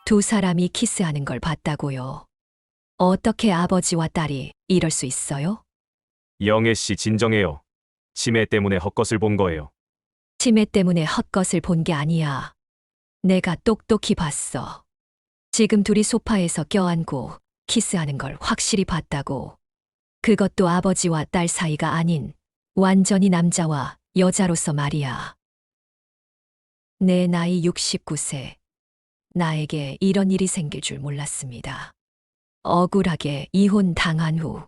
두 사람이 키스하는 걸 봤다고요. 어떻게 아버지와 딸이 이럴 수 있어요? 영애 씨 진정해요. 치매 때문에 헛것을 본 거예요. 치매 때문에 헛것을 본 게 아니야. 내가 똑똑히 봤어. 지금 둘이 소파에서 껴안고 키스하는 걸 확실히 봤다고. 그것도 아버지와 딸 사이가 아닌 완전히 남자와 여자로서 말이야. 내 나이 69세. 나에게 이런 일이 생길 줄 몰랐습니다. 억울하게 이혼 당한 후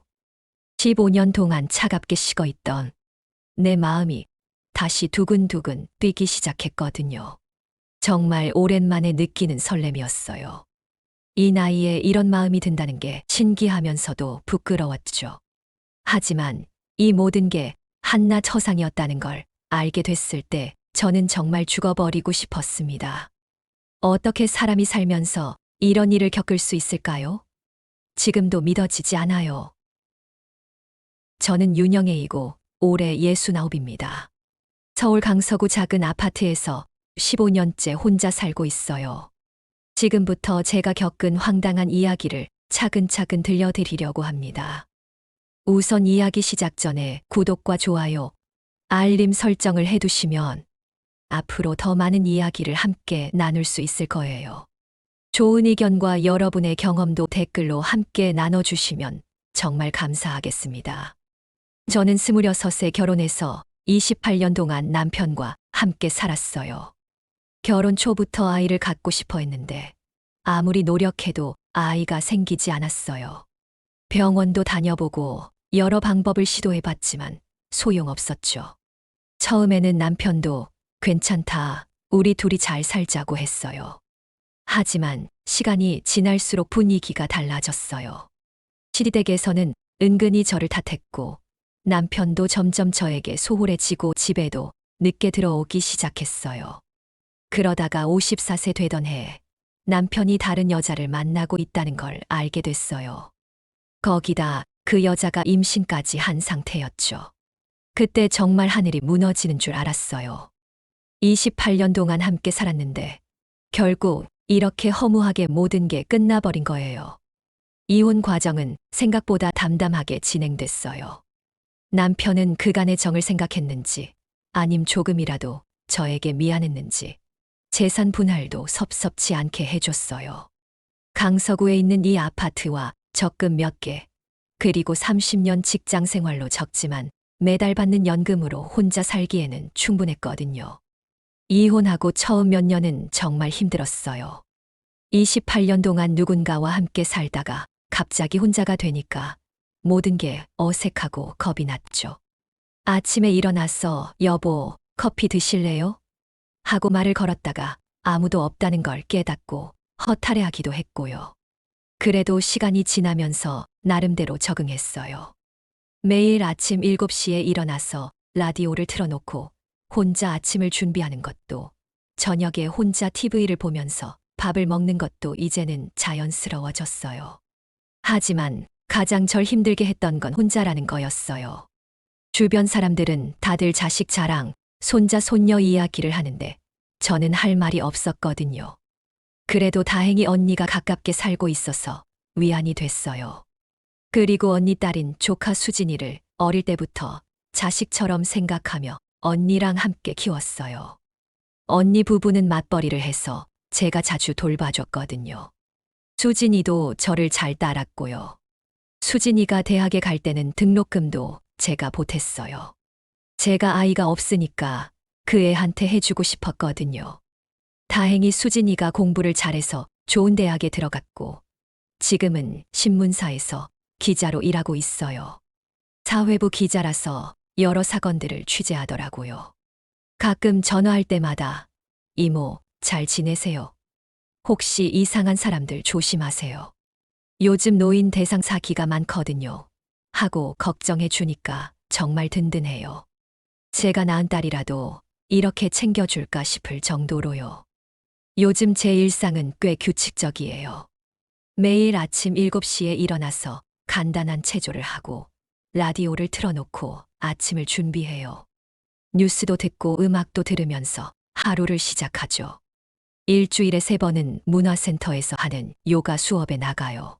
15년 동안 차갑게 식어 있던 내 마음이 다시 두근두근 뛰기 시작했거든요. 정말 오랜만에 느끼는 설렘이었어요. 이 나이에 이런 마음이 든다는 게 신기하면서도 부끄러웠죠. 하지만 이 모든 게 한낱 허상이었다는 걸 알게 됐을 때 저는 정말 죽어버리고 싶었습니다. 어떻게 사람이 살면서 이런 일을 겪을 수 있을까요? 지금도 믿어지지 않아요. 저는 윤영애이고 올해 69입니다. 서울 강서구 작은 아파트에서 15년째 혼자 살고 있어요. 지금부터 제가 겪은 황당한 이야기를 차근차근 들려드리려고 합니다. 우선 이야기 시작 전에 구독과 좋아요, 알림 설정을 해두시면 앞으로 더 많은 이야기를 함께 나눌 수 있을 거예요. 좋은 의견과 여러분의 경험도 댓글로 함께 나눠주시면 정말 감사하겠습니다. 저는 26세 결혼해서 28년 동안 남편과 함께 살았어요. 결혼 초부터 아이를 갖고 싶어 했는데 아무리 노력해도 아이가 생기지 않았어요. 병원도 다녀보고 여러 방법을 시도해봤지만 소용없었죠. 처음에는 남편도 괜찮다, 우리 둘이 잘 살자고 했어요. 하지만 시간이 지날수록 분위기가 달라졌어요. 시댁에서는 은근히 저를 탓했고 남편도 점점 저에게 소홀해지고 집에도 늦게 들어오기 시작했어요. 그러다가 54세 되던 해 남편이 다른 여자를 만나고 있다는 걸 알게 됐어요. 거기다 그 여자가 임신까지 한 상태였죠. 그때 정말 하늘이 무너지는 줄 알았어요. 28년 동안 함께 살았는데 결국 이렇게 허무하게 모든 게 끝나버린 거예요. 이혼 과정은 생각보다 담담하게 진행됐어요. 남편은 그간의 정을 생각했는지 아님 조금이라도 저에게 미안했는지 재산 분할도 섭섭치 않게 해줬어요. 강서구에 있는 이 아파트와 적금 몇 개, 그리고 30년 직장 생활로 적지만 매달 받는 연금으로 혼자 살기에는 충분했거든요. 이혼하고 처음 몇 년은 정말 힘들었어요. 28년 동안 누군가와 함께 살다가 갑자기 혼자가 되니까 모든 게 어색하고 겁이 났죠. 아침에 일어나서 여보, 커피 드실래요? 하고 말을 걸었다가 아무도 없다는 걸 깨닫고 허탈해하기도 했고요. 그래도 시간이 지나면서 나름대로 적응했어요. 매일 아침 7시에 일어나서 라디오를 틀어놓고 혼자 아침을 준비하는 것도, 저녁에 혼자 TV를 보면서 밥을 먹는 것도 이제는 자연스러워졌어요. 하지만 가장 절 힘들게 했던 건 혼자라는 거였어요. 주변 사람들은 다들 자식 자랑, 손자 손녀 이야기를 하는데 저는 할 말이 없었거든요. 그래도 다행히 언니가 가깝게 살고 있어서 위안이 됐어요. 그리고 언니 딸인 조카 수진이를 어릴 때부터 자식처럼 생각하며 언니랑 함께 키웠어요. 언니 부부는 맞벌이를 해서 제가 자주 돌봐줬거든요. 수진이도 저를 잘 따랐고요. 수진이가 대학에 갈 때는 등록금도 제가 보탰어요. 제가 아이가 없으니까 그 애한테 해주고 싶었거든요. 다행히 수진이가 공부를 잘해서 좋은 대학에 들어갔고 지금은 신문사에서 기자로 일하고 있어요. 사회부 기자라서 여러 사건들을 취재하더라고요. 가끔 전화할 때마다 이모, 잘 지내세요? 혹시 이상한 사람들 조심하세요. 요즘 노인 대상 사기가 많거든요. 하고 걱정해 주니까 정말 든든해요. 제가 낳은 딸이라도 이렇게 챙겨줄까 싶을 정도로요. 요즘 제 일상은 꽤 규칙적이에요. 매일 아침 7시에 일어나서 간단한 체조를 하고 라디오를 틀어놓고 아침을 준비해요. 뉴스도 듣고 음악도 들으면서 하루를 시작하죠. 일주일에 3번은 문화센터에서 하는 요가 수업에 나가요.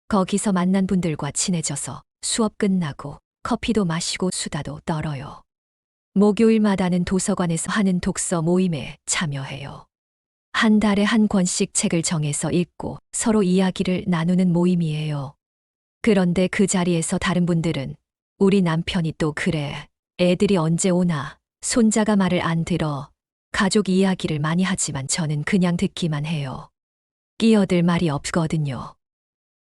거기서 만난 분들과 친해져서 수업 끝나고 커피도 마시고 수다도 떨어요. 목요일마다는 도서관에서 하는 독서 모임에 참여해요. 한 달에 한 권씩 책을 정해서 읽고 서로 이야기를 나누는 모임이에요. 그런데 그 자리에서 다른 분들은 우리 남편이 또 그래. 애들이 언제 오나. 손자가 말을 안 들어. 가족 이야기를 많이 하지만 저는 그냥 듣기만 해요. 끼어들 말이 없거든요.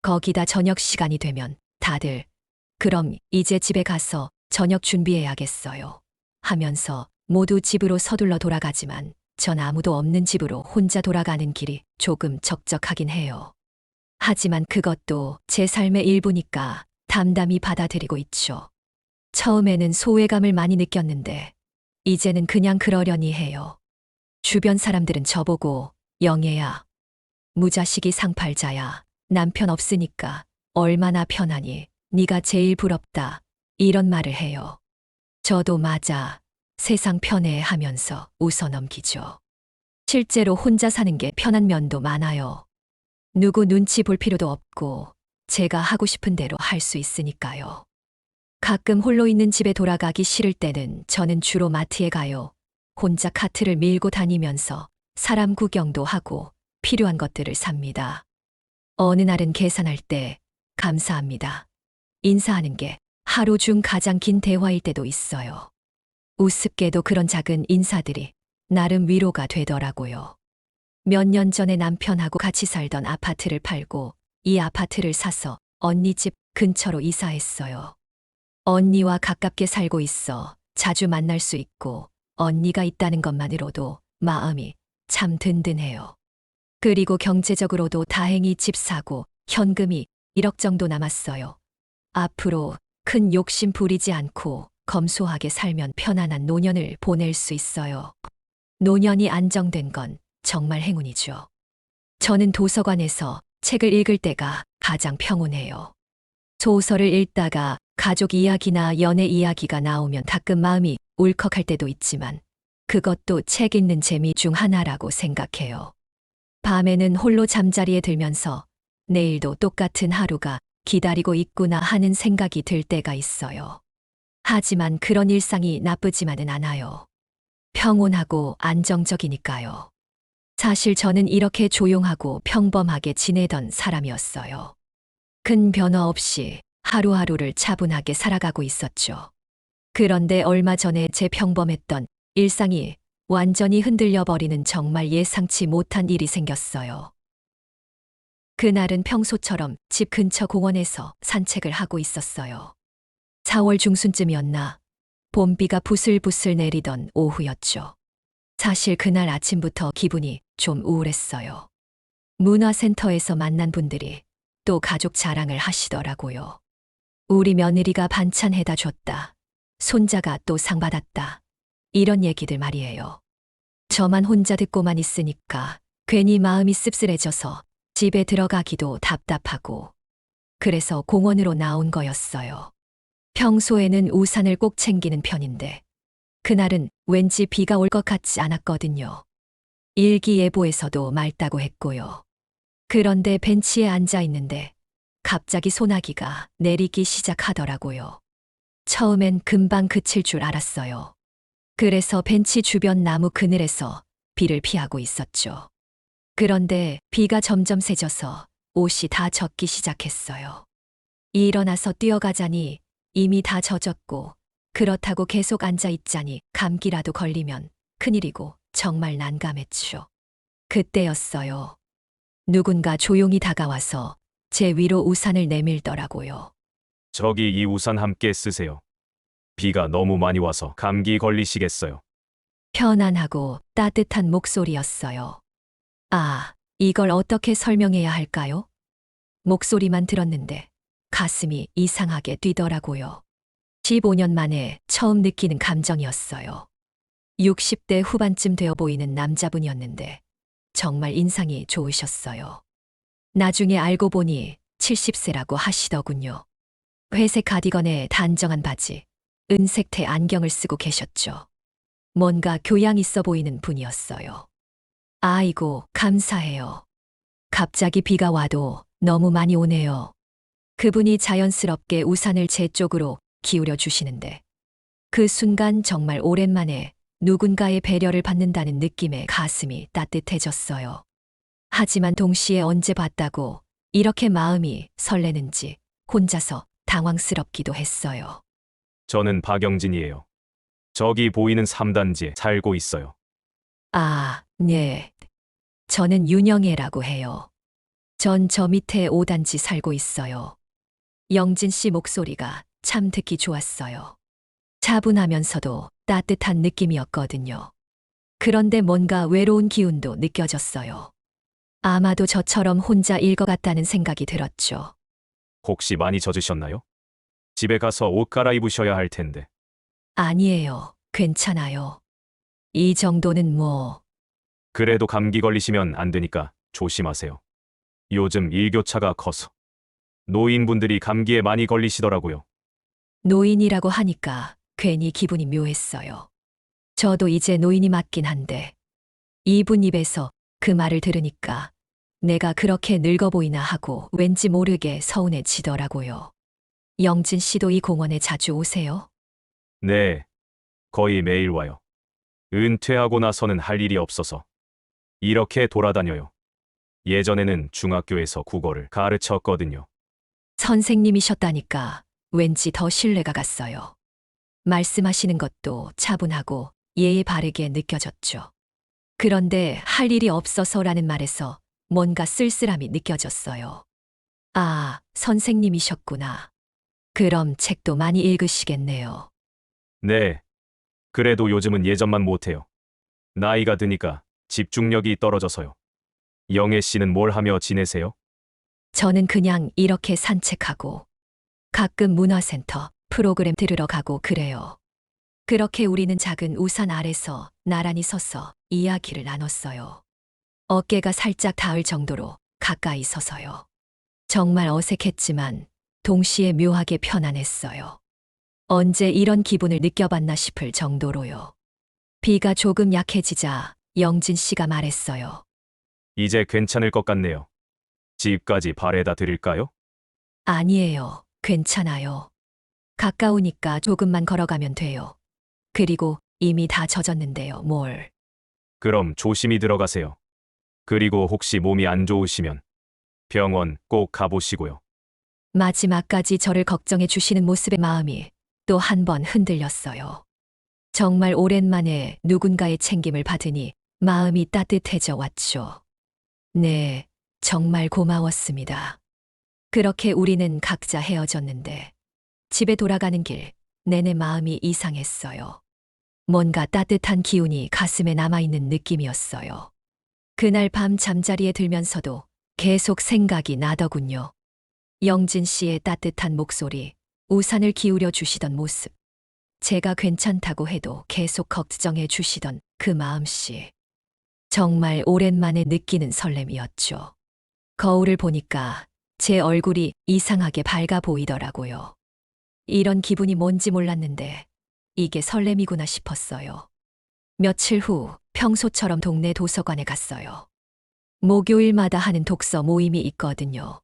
거기다 저녁 시간이 되면 다들 그럼 이제 집에 가서 저녁 준비해야겠어요. 하면서 모두 집으로 서둘러 돌아가지만 전 아무도 없는 집으로 혼자 돌아가는 길이 조금 적적하긴 해요. 하지만 그것도 제 삶의 일부니까 담담히 받아들이고 있죠. 처음에는 소외감을 많이 느꼈는데 이제는 그냥 그러려니 해요. 주변 사람들은 저보고 영애야, 무자식이 상팔자야, 남편 없으니까 얼마나 편하니, 네가 제일 부럽다, 이런 말을 해요. 저도 맞아, 세상 편해 하면서 웃어넘기죠. 실제로 혼자 사는 게 편한 면도 많아요. 누구 눈치 볼 필요도 없고 제가 하고 싶은 대로 할 수 있으니까요. 가끔 홀로 있는 집에 돌아가기 싫을 때는 저는 주로 마트에 가요. 혼자 카트를 밀고 다니면서 사람 구경도 하고 필요한 것들을 삽니다. 어느 날은 계산할 때 감사합니다. 인사하는 게 하루 중 가장 긴 대화일 때도 있어요. 우습게도 그런 작은 인사들이 나름 위로가 되더라고요. 몇 년 전에 남편하고 같이 살던 아파트를 팔고 이 아파트를 사서 언니 집 근처로 이사했어요. 언니와 가깝게 살고 있어 자주 만날 수 있고 언니가 있다는 것만으로도 마음이 참 든든해요. 그리고 경제적으로도 다행히 집 사고 현금이 1억 정도 남았어요. 앞으로 큰 욕심 부리지 않고 검소하게 살면 편안한 노년을 보낼 수 있어요. 노년이 안정된 건 정말 행운이죠. 저는 도서관에서 책을 읽을 때가 가장 평온해요. 소설을 읽다가 가족 이야기나 연애 이야기가 나오면 가끔 마음이 울컥할 때도 있지만 그것도 책 읽는 재미 중 하나라고 생각해요. 밤에는 홀로 잠자리에 들면서 내일도 똑같은 하루가 기다리고 있구나 하는 생각이 들 때가 있어요. 하지만 그런 일상이 나쁘지만은 않아요. 평온하고 안정적이니까요. 사실 저는 이렇게 조용하고 평범하게 지내던 사람이었어요. 큰 변화 없이 하루하루를 차분하게 살아가고 있었죠. 그런데 얼마 전에 제 평범했던 일상이 완전히 흔들려 버리는 정말 예상치 못한 일이 생겼어요. 그날은 평소처럼 집 근처 공원에서 산책을 하고 있었어요. 4월 중순쯤이었나 봄비가 부슬부슬 내리던 오후였죠. 사실 그날 아침부터 기분이 좀 우울했어요. 문화센터에서 만난 분들이 또 가족 자랑을 하시더라고요. 우리 며느리가 반찬 해다 줬다. 손자가 또 상 받았다. 이런 얘기들 말이에요. 저만 혼자 듣고만 있으니까 괜히 마음이 씁쓸해져서 집에 들어가기도 답답하고 그래서 공원으로 나온 거였어요. 평소에는 우산을 꼭 챙기는 편인데 그날은 왠지 비가 올 것 같지 않았거든요. 일기예보에서도 맑다고 했고요. 그런데 벤치에 앉아 있는데 갑자기 소나기가 내리기 시작하더라고요. 처음엔 금방 그칠 줄 알았어요. 그래서 벤치 주변 나무 그늘에서 비를 피하고 있었죠. 그런데 비가 점점 세져서 옷이 다 젖기 시작했어요. 일어나서 뛰어가자니 이미 다 젖었고 그렇다고 계속 앉아 있자니 감기라도 걸리면 큰일이고 정말 난감했죠. 그때였어요. 누군가 조용히 다가와서 제 위로 우산을 내밀더라고요. 저기 이 우산 함께 쓰세요. 비가 너무 많이 와서 감기 걸리시겠어요. 편안하고 따뜻한 목소리였어요. 아, 이걸 어떻게 설명해야 할까요? 목소리만 들었는데 가슴이 이상하게 뛰더라고요. 15년 만에 처음 느끼는 감정이었어요. 60대 후반쯤 되어 보이는 남자분이었는데 정말 인상이 좋으셨어요. 나중에 알고 보니 70세라고 하시더군요. 회색 가디건에 단정한 바지, 은색태 안경을 쓰고 계셨죠. 뭔가 교양 있어 보이는 분이었어요. 아이고, 감사해요. 갑자기 비가 와도 너무 많이 오네요. 그분이 자연스럽게 우산을 제 쪽으로 기울여 주시는데 그 순간 정말 오랜만에 누군가의 배려를 받는다는 느낌에 가슴이 따뜻해졌어요. 하지만 동시에 언제 봤다고 이렇게 마음이 설레는지 혼자서 당황스럽기도 했어요. 저는 박영진이에요. 저기 보이는 3단지에 살고 있어요. 아, 네. 저는 윤영애라고 해요. 전 저 밑에 5단지 살고 있어요. 영진 씨 목소리가 참 듣기 좋았어요. 차분하면서도 따뜻한 느낌이었거든요. 그런데 뭔가 외로운 기운도 느껴졌어요. 아마도 저처럼 혼자일 것 같다는 생각이 들었죠. 혹시 많이 젖으셨나요? 집에 가서 옷 갈아입으셔야 할 텐데. 아니에요. 괜찮아요. 이 정도는 뭐, 그래도 감기 걸리시면 안 되니까 조심하세요. 요즘 일교차가 커서 노인분들이 감기에 많이 걸리시더라고요. 노인이라고 하니까 괜히 기분이 묘했어요. 저도 이제 노인이 맞긴 한데, 이분 입에서 그 말을 들으니까 내가 그렇게 늙어 보이나 하고 왠지 모르게 서운해지더라고요. 영진 씨도 이 공원에 자주 오세요? 네, 거의 매일 와요. 은퇴하고 나서는 할 일이 없어서 이렇게 돌아다녀요. 예전에는 중학교에서 국어를 가르쳤거든요. 선생님이셨다니까 왠지 더 신뢰가 갔어요. 말씀하시는 것도 차분하고 예의 바르게 느껴졌죠. 그런데 할 일이 없어서라는 말에서 뭔가 쓸쓸함이 느껴졌어요. 아, 선생님이셨구나. 그럼 책도 많이 읽으시겠네요. 네, 그래도 요즘은 예전만 못해요. 나이가 드니까 집중력이 떨어져서요. 영애 씨는 뭘 하며 지내세요? 저는 그냥 이렇게 산책하고 가끔 문화센터 프로그램 들으러 가고 그래요. 그렇게 우리는 작은 우산 아래서 나란히 서서 이야기를 나눴어요. 어깨가 살짝 닿을 정도로 가까이 서서요. 정말 어색했지만 동시에 묘하게 편안했어요. 언제 이런 기분을 느껴봤나 싶을 정도로요. 비가 조금 약해지자 영진 씨가 말했어요. 이제 괜찮을 것 같네요. 집까지 바래다 드릴까요? 아니에요. 괜찮아요. 가까우니까 조금만 걸어가면 돼요. 그리고 이미 다 젖었는데요, 뭘. 그럼 조심히 들어가세요. 그리고 혹시 몸이 안 좋으시면 병원 꼭 가보시고요. 마지막까지 저를 걱정해 주시는 모습에 마음이 또 한 번 흔들렸어요. 정말 오랜만에 누군가의 챙김을 받으니 마음이 따뜻해져 왔죠. 네, 정말 고마웠습니다. 그렇게 우리는 각자 헤어졌는데 집에 돌아가는 길 내내 마음이 이상했어요. 뭔가 따뜻한 기운이 가슴에 남아있는 느낌이었어요. 그날 밤 잠자리에 들면서도 계속 생각이 나더군요. 영진 씨의 따뜻한 목소리, 우산을 기울여 주시던 모습, 제가 괜찮다고 해도 계속 걱정해 주시던 그 마음씨. 정말 오랜만에 느끼는 설렘이었죠. 거울을 보니까 제 얼굴이 이상하게 밝아 보이더라고요. 이런 기분이 뭔지 몰랐는데 이게 설렘이구나 싶었어요. 며칠 후 평소처럼 동네 도서관에 갔어요. 목요일마다 하는 독서 모임이 있거든요.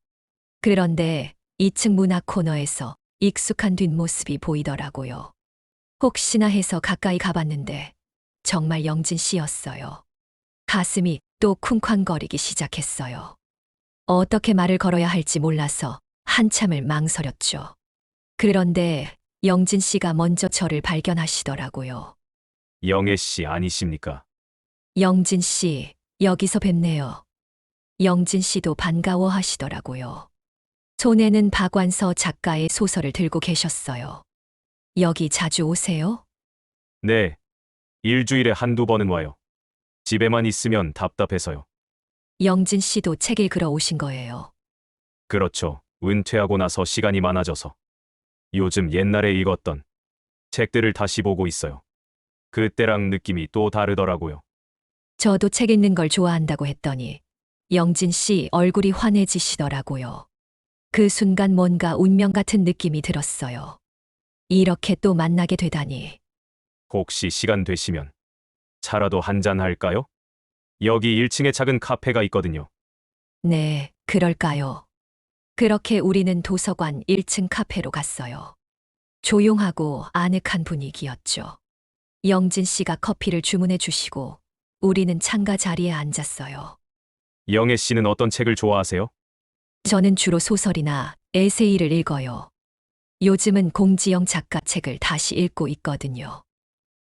그런데 2층 문학 코너에서 익숙한 뒷모습이 보이더라고요. 혹시나 해서 가까이 가봤는데 정말 영진 씨였어요. 가슴이 또 쿵쾅거리기 시작했어요. 어떻게 말을 걸어야 할지 몰라서 한참을 망설였죠. 그런데 영진 씨가 먼저 저를 발견하시더라고요. 영애 씨 아니십니까? 영진 씨, 여기서 뵙네요. 영진 씨도 반가워하시더라고요. 손에는 박완서 작가의 소설을 들고 계셨어요. 여기 자주 오세요? 네, 일주일에 한두 번은 와요. 집에만 있으면 답답해서요. 영진 씨도 책 읽으러 오신 거예요. 그렇죠. 은퇴하고 나서 시간이 많아져서 요즘 옛날에 읽었던 책들을 다시 보고 있어요. 그때랑 느낌이 또 다르더라고요. 저도 책 읽는 걸 좋아한다고 했더니 영진 씨 얼굴이 환해지시더라고요. 그 순간 뭔가 운명 같은 느낌이 들었어요. 이렇게 또 만나게 되다니. 혹시 시간 되시면 차라도 한잔 할까요? 여기 1층에 작은 카페가 있거든요. 네, 그럴까요? 그렇게 우리는 도서관 1층 카페로 갔어요. 조용하고 아늑한 분위기였죠. 영진 씨가 커피를 주문해 주시고 우리는 창가 자리에 앉았어요. 영애 씨는 어떤 책을 좋아하세요? 저는 주로 소설이나 에세이를 읽어요. 요즘은 공지영 작가 책을 다시 읽고 있거든요.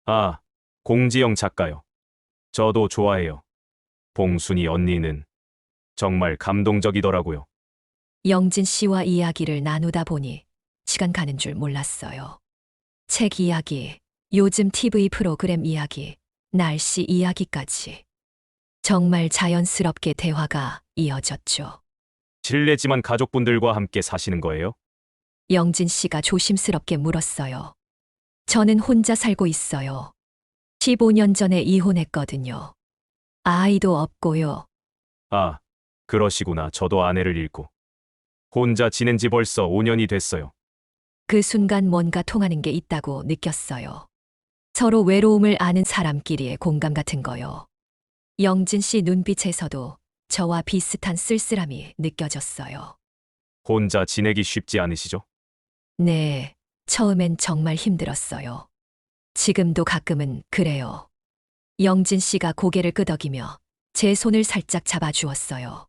아, 공지영 작가요. 저도 좋아해요. 봉순이 언니는 정말 감동적이더라고요. 영진 씨와 이야기를 나누다 보니 시간 가는 줄 몰랐어요. 책 이야기, 요즘 TV 프로그램 이야기, 날씨 이야기까지. 정말 자연스럽게 대화가 이어졌죠. 실례지만 가족분들과 함께 사시는 거예요? 영진 씨가 조심스럽게 물었어요. 저는 혼자 살고 있어요. 15년 전에 이혼했거든요. 아이도 없고요. 아, 그러시구나. 저도 아내를 잃고 혼자 지낸 지 벌써 5년이 됐어요. 그 순간 뭔가 통하는 게 있다고 느꼈어요. 서로 외로움을 아는 사람끼리의 공감 같은 거요. 영진 씨 눈빛에서도 저와 비슷한 쓸쓸함이 느껴졌어요. 혼자 지내기 쉽지 않으시죠? 네, 처음엔 정말 힘들었어요. 지금도 가끔은 그래요. 영진 씨가 고개를 끄덕이며 제 손을 살짝 잡아주었어요.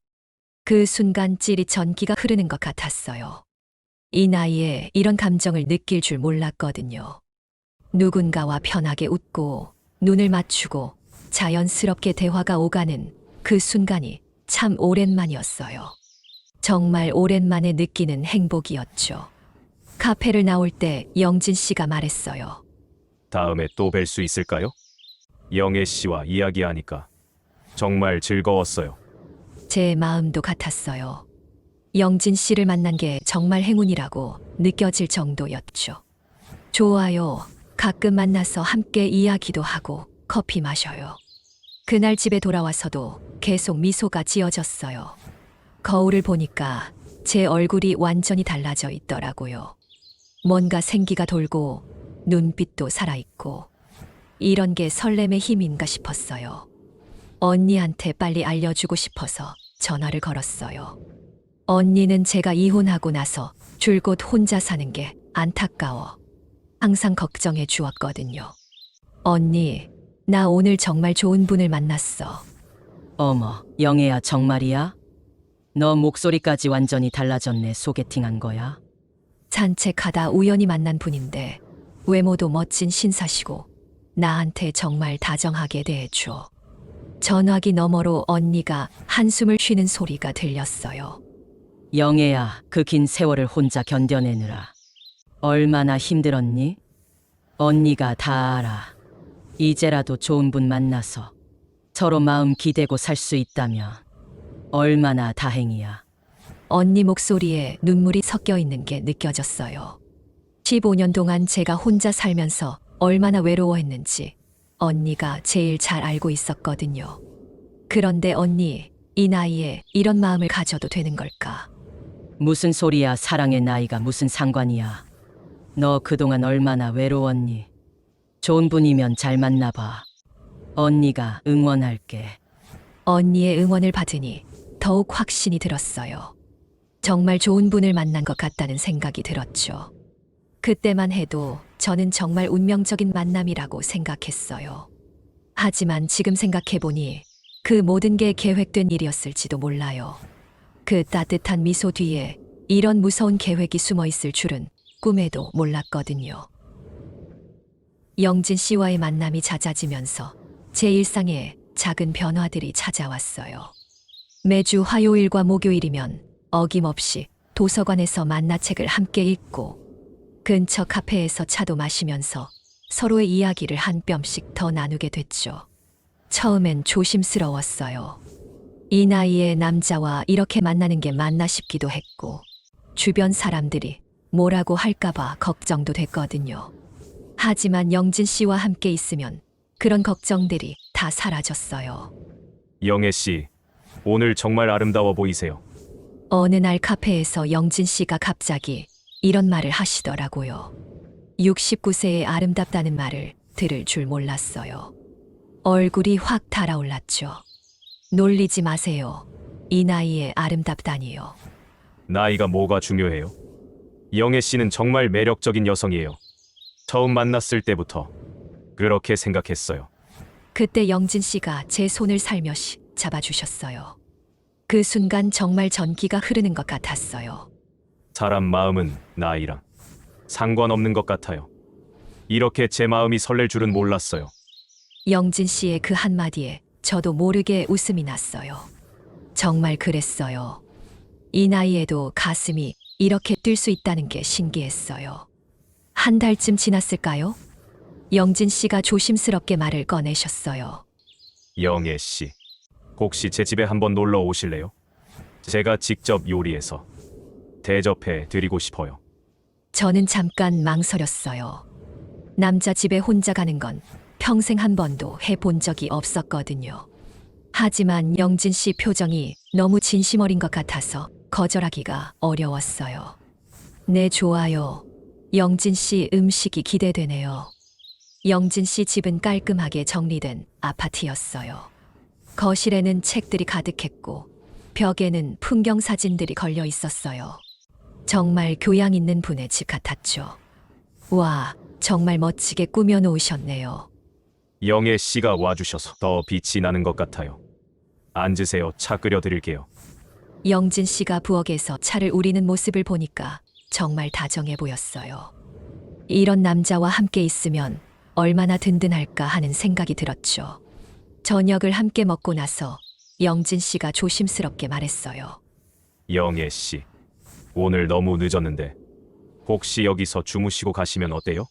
그 순간 찌릿 전기가 흐르는 것 같았어요. 이 나이에 이런 감정을 느낄 줄 몰랐거든요. 누군가와 편하게 웃고 눈을 맞추고 자연스럽게 대화가 오가는 그 순간이 참 오랜만이었어요. 정말 오랜만에 느끼는 행복이었죠. 카페를 나올 때 영진 씨가 말했어요. 다음에 또 뵐 수 있을까요? 영애 씨와 이야기하니까 정말 즐거웠어요. 제 마음도 같았어요. 영진 씨를 만난 게 정말 행운이라고 느껴질 정도였죠. 좋아요. 가끔 만나서 함께 이야기도 하고 커피 마셔요. 그날 집에 돌아와서도 계속 미소가 지어졌어요. 거울을 보니까 제 얼굴이 완전히 달라져 있더라고요. 뭔가 생기가 돌고 눈빛도 살아있고 이런 게 설렘의 힘인가 싶었어요. 언니한테 빨리 알려주고 싶어서 전화를 걸었어요. 언니는 제가 이혼하고 나서 줄곧 혼자 사는 게 안타까워 항상 걱정해 주었거든요. 언니, 나 오늘 정말 좋은 분을 만났어. 어머, 영애야, 정말이야? 너 목소리까지 완전히 달라졌네. 소개팅한 거야? 산책하다 우연히 만난 분인데 외모도 멋진 신사시고 나한테 정말 다정하게 대해줘. 전화기 너머로 언니가 한숨을 쉬는 소리가 들렸어요. 영애야, 그 긴 세월을 혼자 견뎌내느라 얼마나 힘들었니? 언니가 다 알아. 이제라도 좋은 분 만나서 서로 마음 기대고 살 수 있다면 얼마나 다행이야. 언니 목소리에 눈물이 섞여 있는 게 느껴졌어요. 15년 동안 제가 혼자 살면서 얼마나 외로워했는지 언니가 제일 잘 알고 있었거든요. 그런데 언니, 이 나이에 이런 마음을 가져도 되는 걸까? 무슨 소리야. 사랑의 나이가 무슨 상관이야. 너 그동안 얼마나 외로웠니? 좋은 분이면 잘 만나봐. 언니가 응원할게. 언니의 응원을 받으니 더욱 확신이 들었어요. 정말 좋은 분을 만난 것 같다는 생각이 들었죠. 그때만 해도 저는 정말 운명적인 만남이라고 생각했어요. 하지만 지금 생각해보니 그 모든 게 계획된 일이었을지도 몰라요. 그 따뜻한 미소 뒤에 이런 무서운 계획이 숨어 있을 줄은 꿈에도 몰랐거든요. 영진 씨와의 만남이 잦아지면서 제 일상에 작은 변화들이 찾아왔어요. 매주 화요일과 목요일이면 어김없이 도서관에서 만나책을 함께 읽고 근처 카페에서 차도 마시면서 서로의 이야기를 한 뼘씩 더 나누게 됐죠. 처음엔 조심스러웠어요. 이 나이에 남자와 이렇게 만나는 게 맞나 싶기도 했고 주변 사람들이 뭐라고 할까봐 걱정도 됐거든요. 하지만 영진 씨와 함께 있으면 그런 걱정들이 다 사라졌어요. 영애 씨, 오늘 정말 아름다워 보이세요. 어느 날 카페에서 영진 씨가 갑자기 이런 말을 하시더라고요. 69세에 아름답다는 말을 들을 줄 몰랐어요. 얼굴이 확 달아올랐죠. 놀리지 마세요. 이 나이에 아름답다니요. 나이가 뭐가 중요해요? 영애 씨는 정말 매력적인 여성이에요. 처음 만났을 때부터 그렇게 생각했어요. 그때 영진 씨가 제 손을 살며시 잡아주셨어요. 그 순간 정말 전기가 흐르는 것 같았어요. 사람 마음은 나이랑 상관없는 것 같아요. 이렇게 제 마음이 설렐 줄은 몰랐어요. 영진 씨의 그 한마디에 저도 모르게 웃음이 났어요. 정말 그랬어요. 이 나이에도 가슴이 이렇게 뛸 수 있다는 게 신기했어요. 한 달쯤 지났을까요? 영진 씨가 조심스럽게 말을 꺼내셨어요. 영애 씨, 혹시 제 집에 한번 놀러 오실래요? 제가 직접 요리해서 대접해 드리고 싶어요. 저는 잠깐 망설였어요. 남자 집에 혼자 가는 건 평생 한 번도 해본 적이 없었거든요. 하지만 영진 씨 표정이 너무 진심 어린 것 같아서 거절하기가 어려웠어요. 네, 좋아요. 영진 씨 음식이 기대되네요. 영진 씨 집은 깔끔하게 정리된 아파트였어요. 거실에는 책들이 가득했고 벽에는 풍경 사진들이 걸려 있었어요. 정말 교양 있는 분의 집 같았죠. 와, 정말 멋지게 꾸며 놓으셨네요. 영애 씨가 와주셔서 더 빛이 나는 것 같아요. 앉으세요. 차 끓여 드릴게요. 영진 씨가 부엌에서 차를 우리는 모습을 보니까 정말 다정해 보였어요. 이런 남자와 함께 있으면 얼마나 든든할까 하는 생각이 들었죠. 저녁을 함께 먹고 나서 영진 씨가 조심스럽게 말했어요. 영애 씨, 오늘 너무 늦었는데 혹시 여기서 주무시고 가시면 어때요?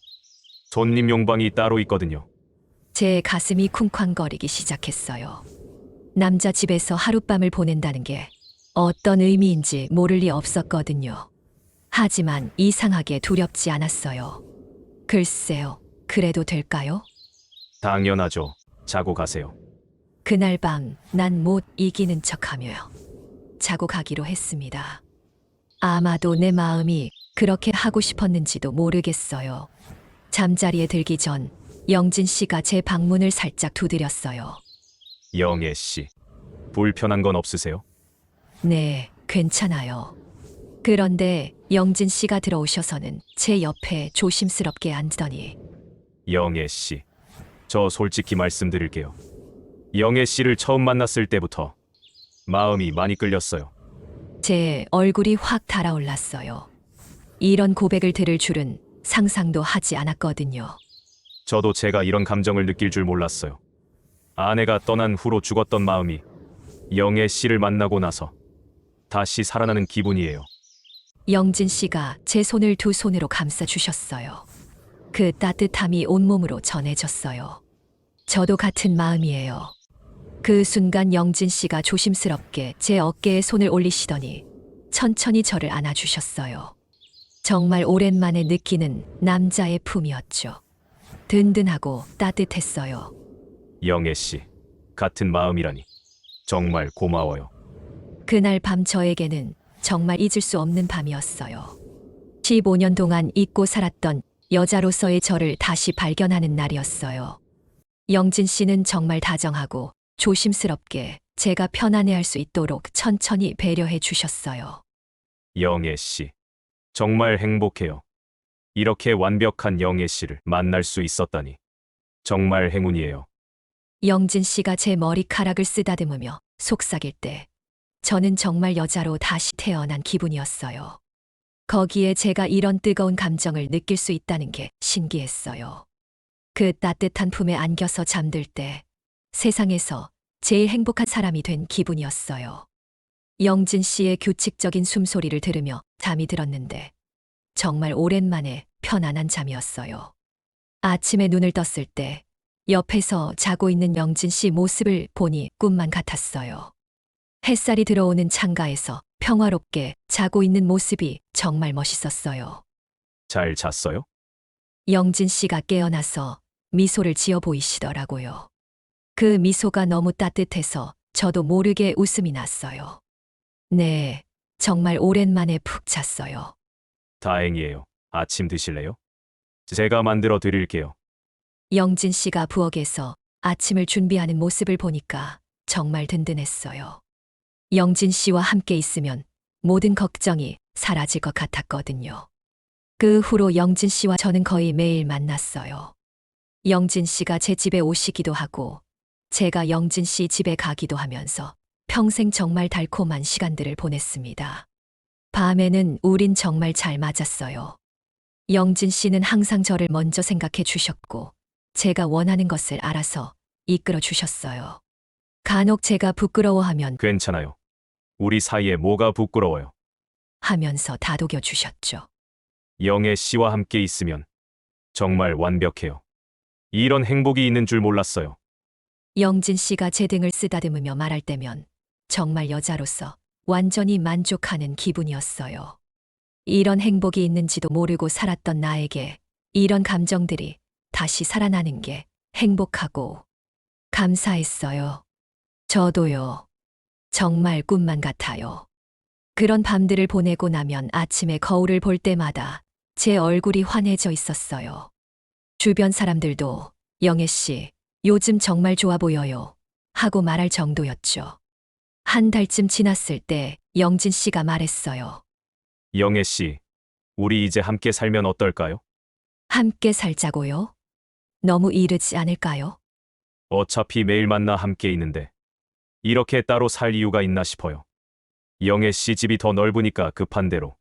손님 용방이 따로 있거든요. 제 가슴이 쿵쾅거리기 시작했어요. 남자 집에서 하룻밤을 보낸다는 게 어떤 의미인지 모를 리 없었거든요. 하지만 이상하게 두렵지 않았어요. 글쎄요, 그래도 될까요? 당연하죠. 자고 가세요. 그날 밤 난 못 이기는 척하며 자고 가기로 했습니다. 아마도 내 마음이 그렇게 하고 싶었는지도 모르겠어요. 잠자리에 들기 전 영진 씨가 제 방문을 살짝 두드렸어요. 영애 씨, 불편한 건 없으세요? 네, 괜찮아요. 그런데 영진 씨가 들어오셔서는 제 옆에 조심스럽게 앉더니 영애 씨, 저 솔직히 말씀드릴게요. 영애 씨를 처음 만났을 때부터 마음이 많이 끌렸어요. 제 얼굴이 확 달아올랐어요. 이런 고백을 들을 줄은 상상도 하지 않았거든요. 저도 제가 이런 감정을 느낄 줄 몰랐어요. 아내가 떠난 후로 죽었던 마음이 영애 씨를 만나고 나서 다시 살아나는 기분이에요. 영진 씨가 제 손을 두 손으로 감싸 주셨어요. 그 따뜻함이 온몸으로 전해졌어요. 저도 같은 마음이에요. 그 순간 영진 씨가 조심스럽게 제 어깨에 손을 올리시더니 천천히 저를 안아주셨어요. 정말 오랜만에 느끼는 남자의 품이었죠. 든든하고 따뜻했어요. 영애 씨, 같은 마음이라니 정말 고마워요. 그날 밤 저에게는 정말 잊을 수 없는 밤이었어요. 15년 동안 잊고 살았던 여자로서의 저를 다시 발견하는 날이었어요. 영진 씨는 정말 다정하고 조심스럽게 제가 편안해할 수 있도록 천천히 배려해 주셨어요. 영애 씨, 정말 행복해요. 이렇게 완벽한 영애 씨를 만날 수 있었다니 정말 행운이에요. 영진 씨가 제 머리카락을 쓰다듬으며 속삭일 때 저는 정말 여자로 다시 태어난 기분이었어요. 거기에 제가 이런 뜨거운 감정을 느낄 수 있다는 게 신기했어요. 그 따뜻한 품에 안겨서 잠들 때 세상에서 제일 행복한 사람이 된 기분이었어요. 영진 씨의 규칙적인 숨소리를 들으며 잠이 들었는데 정말 오랜만에 편안한 잠이었어요. 아침에 눈을 떴을 때 옆에서 자고 있는 영진 씨 모습을 보니 꿈만 같았어요. 햇살이 들어오는 창가에서 평화롭게 자고 있는 모습이 정말 멋있었어요. 잘 잤어요? 영진 씨가 깨어나서 미소를 지어 보이시더라고요. 그 미소가 너무 따뜻해서 저도 모르게 웃음이 났어요. 네, 정말 오랜만에 푹 잤어요. 다행이에요. 아침 드실래요? 제가 만들어 드릴게요. 영진 씨가 부엌에서 아침을 준비하는 모습을 보니까 정말 든든했어요. 영진 씨와 함께 있으면 모든 걱정이 사라질 것 같았거든요. 그 후로 영진 씨와 저는 거의 매일 만났어요. 영진 씨가 제 집에 오시기도 하고 제가 영진 씨 집에 가기도 하면서 평생 정말 달콤한 시간들을 보냈습니다. 밤에는 우린 정말 잘 맞았어요. 영진 씨는 항상 저를 먼저 생각해 주셨고 제가 원하는 것을 알아서 이끌어 주셨어요. 간혹 제가 부끄러워하면 괜찮아요. 우리 사이에 뭐가 부끄러워요. 하면서 다독여 주셨죠. 영애 씨와 함께 있으면 정말 완벽해요. 이런 행복이 있는 줄 몰랐어요. 영진 씨가 제 등을 쓰다듬으며 말할 때면 정말 여자로서 완전히 만족하는 기분이었어요. 이런 행복이 있는지도 모르고 살았던 나에게 이런 감정들이 다시 살아나는 게 행복하고 감사했어요. 저도요. 정말 꿈만 같아요. 그런 밤들을 보내고 나면 아침에 거울을 볼 때마다 제 얼굴이 환해져 있었어요. 주변 사람들도 영애 씨, 요즘 정말 좋아 보여요. 하고 말할 정도였죠. 한 달쯤 지났을 때 영진 씨가 말했어요. 영애 씨, 우리 이제 함께 살면 어떨까요? 함께 살자고요? 너무 이르지 않을까요? 어차피 매일 만나 함께 있는데 이렇게 따로 살 이유가 있나 싶어요. 영애 씨 집이 더 넓으니까 급한 대로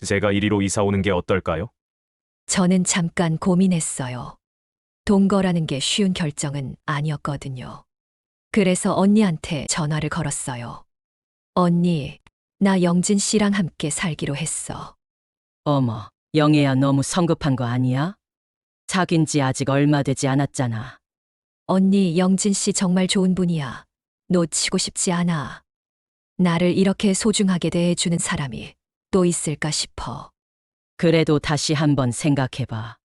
제가 이리로 이사 오는 게 어떨까요? 저는 잠깐 고민했어요. 동거라는 게 쉬운 결정은 아니었거든요. 그래서 언니한테 전화를 걸었어요. 언니, 나 영진 씨랑 함께 살기로 했어. 어머, 영애야 너무 성급한 거 아니야? 사귄 지 아직 얼마 되지 않았잖아. 언니, 영진 씨 정말 좋은 분이야. 놓치고 싶지 않아. 나를 이렇게 소중하게 대해주는 사람이 또 있을까 싶어. 그래도 다시 한번 생각해봐.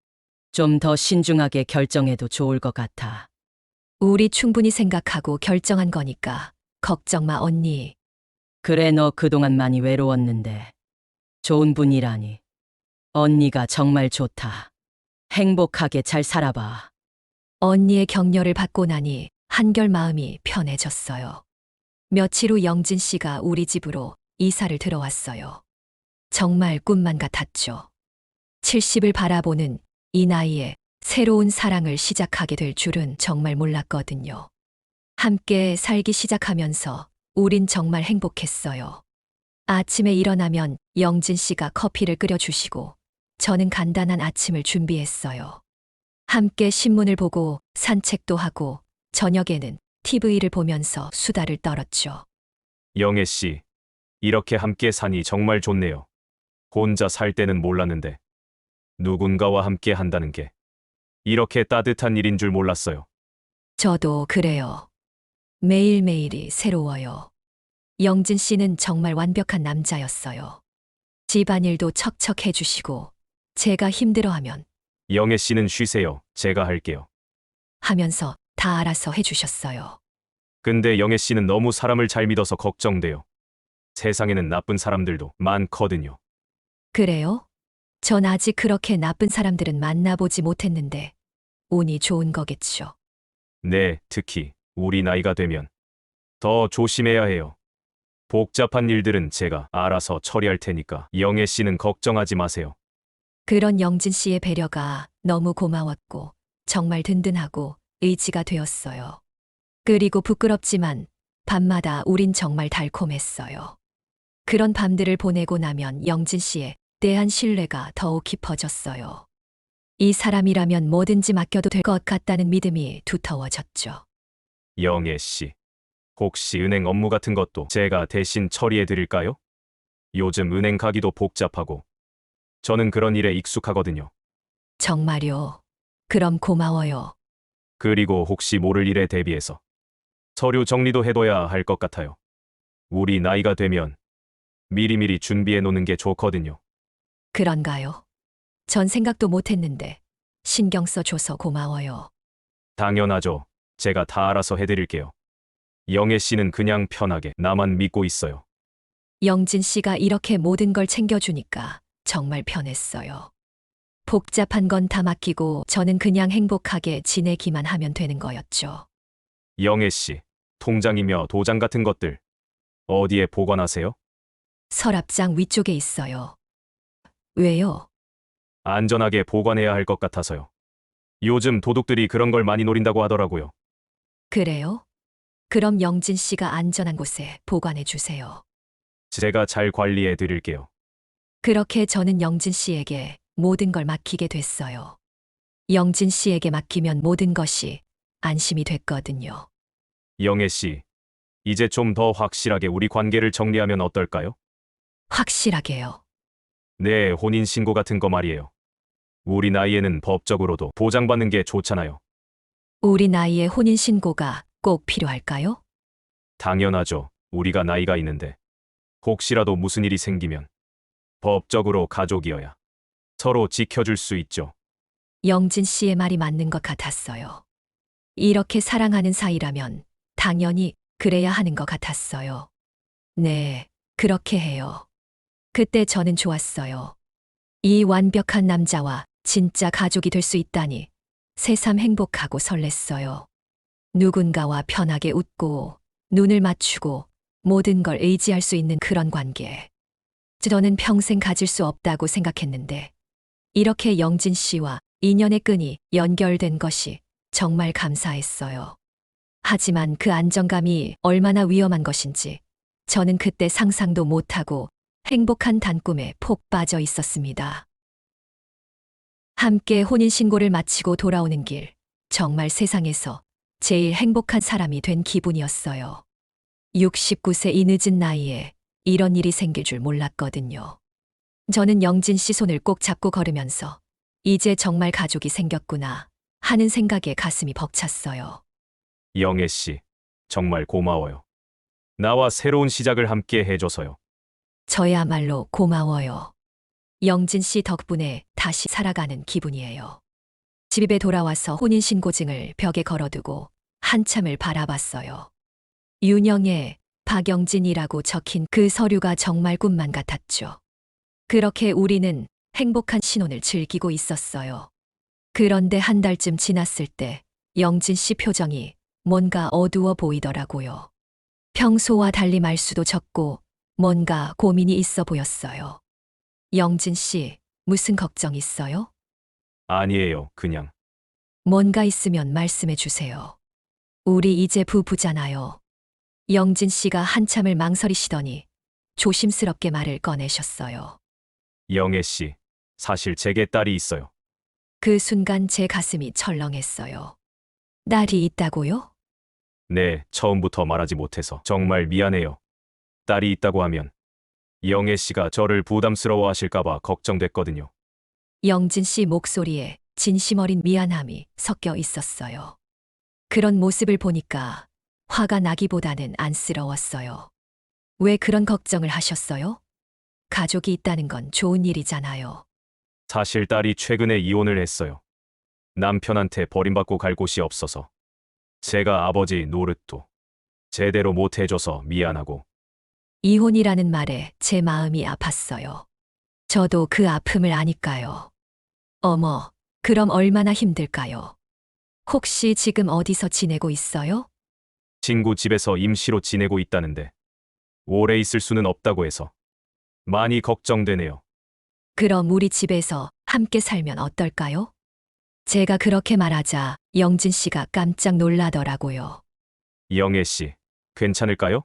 좀 더 신중하게 결정해도 좋을 것 같아. 우리 충분히 생각하고 결정한 거니까 걱정 마, 언니. 그래, 너 그동안 많이 외로웠는데. 좋은 분이라니. 언니가 정말 좋다. 행복하게 잘 살아봐. 언니의 격려를 받고 나니 한결 마음이 편해졌어요. 며칠 후 영진 씨가 우리 집으로 이사를 들어왔어요. 정말 꿈만 같았죠. 70을 바라보는 이 나이에 새로운 사랑을 시작하게 될 줄은 정말 몰랐거든요. 함께 살기 시작하면서 우린 정말 행복했어요. 아침에 일어나면 영진 씨가 커피를 끓여주시고 저는 간단한 아침을 준비했어요. 함께 신문을 보고 산책도 하고 저녁에는 TV를 보면서 수다를 떨었죠. 영애 씨, 이렇게 함께 사니 정말 좋네요. 혼자 살 때는 몰랐는데 누군가와 함께 한다는 게 이렇게 따뜻한 일인 줄 몰랐어요. 저도 그래요. 매일매일이 새로워요. 영진 씨는 정말 완벽한 남자였어요. 집안일도 척척 해주시고 제가 힘들어하면 영애 씨는 쉬세요. 제가 할게요. 하면서 다 알아서 해주셨어요. 근데 영애 씨는 너무 사람을 잘 믿어서 걱정돼요. 세상에는 나쁜 사람들도 많거든요. 그래요? 전 아직 그렇게 나쁜 사람들은 만나보지 못했는데 운이 좋은 거겠죠. 네, 특히 우리 나이가 되면 더 조심해야 해요. 복잡한 일들은 제가 알아서 처리할 테니까 영애 씨는 걱정하지 마세요. 그런 영진 씨의 배려가 너무 고마웠고 정말 든든하고 의지가 되었어요. 그리고 부끄럽지만 밤마다 우린 정말 달콤했어요. 그런 밤들을 보내고 나면 영진 씨에 대한 신뢰가 더욱 깊어졌어요. 이 사람이라면 뭐든지 맡겨도 될 것 같다는 믿음이 두터워졌죠. 영애 씨, 혹시 은행 업무 같은 것도 제가 대신 처리해 드릴까요? 요즘 은행 가기도 복잡하고 저는 그런 일에 익숙하거든요. 정말요. 그럼 고마워요. 그리고 혹시 모를 일에 대비해서 서류 정리도 해둬야 할 것 같아요. 우리 나이가 되면 미리미리 준비해 놓는 게 좋거든요. 그런가요? 전 생각도 못했는데 신경 써줘서 고마워요. 당연하죠. 제가 다 알아서 해드릴게요. 영애 씨는 그냥 편하게 나만 믿고 있어요. 영진 씨가 이렇게 모든 걸 챙겨주니까 정말 편했어요. 복잡한 건 다 맡기고 저는 그냥 행복하게 지내기만 하면 되는 거였죠. 영애 씨, 통장이며 도장 같은 것들 어디에 보관하세요? 서랍장 위쪽에 있어요. 왜요? 안전하게 보관해야 할 것 같아서요. 요즘 도둑들이 그런 걸 많이 노린다고 하더라고요. 그래요? 그럼 영진 씨가 안전한 곳에 보관해 주세요. 제가 잘 관리해 드릴게요. 그렇게 저는 영진 씨에게 모든 걸 맡기게 됐어요. 영진 씨에게 맡기면 모든 것이 안심이 됐거든요. 영애 씨, 이제 좀 더 확실하게 우리 관계를 정리하면 어떨까요? 확실하게요. 네, 혼인신고 같은 거 말이에요. 우리 나이에는 법적으로도 보장받는 게 좋잖아요. 우리 나이에 혼인신고가 꼭 필요할까요? 당연하죠. 우리가 나이가 있는데. 혹시라도 무슨 일이 생기면 법적으로 가족이어야 서로 지켜줄 수 있죠. 영진 씨의 말이 맞는 것 같았어요. 이렇게 사랑하는 사이라면 당연히 그래야 하는 것 같았어요. 네, 그렇게 해요. 그때 저는 좋았어요. 이 완벽한 남자와 진짜 가족이 될 수 있다니 새삼 행복하고 설렜어요. 누군가와 편하게 웃고 눈을 맞추고 모든 걸 의지할 수 있는 그런 관계. 저는 평생 가질 수 없다고 생각했는데 이렇게 영진 씨와 인연의 끈이 연결된 것이 정말 감사했어요. 하지만 그 안정감이 얼마나 위험한 것인지 저는 그때 상상도 못하고 행복한 단꿈에 폭 빠져 있었습니다. 함께 혼인신고를 마치고 돌아오는 길, 정말 세상에서 제일 행복한 사람이 된 기분이었어요. 69세 이 늦은 나이에 이런 일이 생길 줄 몰랐거든요. 저는 영진 씨 손을 꼭 잡고 걸으면서 이제 정말 가족이 생겼구나 하는 생각에 가슴이 벅찼어요. 영애 씨, 정말 고마워요. 나와 새로운 시작을 함께 해줘서요. 저야말로 고마워요. 영진 씨 덕분에 다시 살아가는 기분이에요. 집에 돌아와서 혼인신고증을 벽에 걸어두고 한참을 바라봤어요. 윤영애, 박영진이라고 적힌 그 서류가 정말 꿈만 같았죠. 그렇게 우리는 행복한 신혼을 즐기고 있었어요. 그런데 한 달쯤 지났을 때 영진 씨 표정이 뭔가 어두워 보이더라고요. 평소와 달리 말수도 적고 뭔가 고민이 있어 보였어요. 영진 씨, 무슨 걱정 있어요? 아니에요, 그냥. 뭔가 있으면 말씀해 주세요. 우리 이제 부부잖아요. 영진 씨가 한참을 망설이시더니 조심스럽게 말을 꺼내셨어요. 영애 씨, 사실 제게 딸이 있어요. 그 순간 제 가슴이 철렁했어요. 딸이 있다고요? 네, 처음부터 말하지 못해서 정말 미안해요. 딸이 있다고 하면 영애 씨가 저를 부담스러워 하실까봐 걱정됐거든요. 영진 씨 목소리에 진심 어린 미안함이 섞여 있었어요. 그런 모습을 보니까 화가 나기보다는 안쓰러웠어요. 왜 그런 걱정을 하셨어요? 가족이 있다는 건 좋은 일이잖아요. 사실 딸이 최근에 이혼을 했어요. 남편한테 버림받고 갈 곳이 없어서. 제가 아버지 노릇도 제대로 못 해줘서 미안하고. 이혼이라는 말에 제 마음이 아팠어요. 저도 그 아픔을 아니까요. 어머, 그럼 얼마나 힘들까요? 혹시 지금 어디서 지내고 있어요? 친구 집에서 임시로 지내고 있다는데 오래 있을 수는 없다고 해서 많이 걱정되네요. 그럼 우리 집에서 함께 살면 어떨까요? 제가 그렇게 말하자 영진 씨가 깜짝 놀라더라고요. 영애 씨, 괜찮을까요?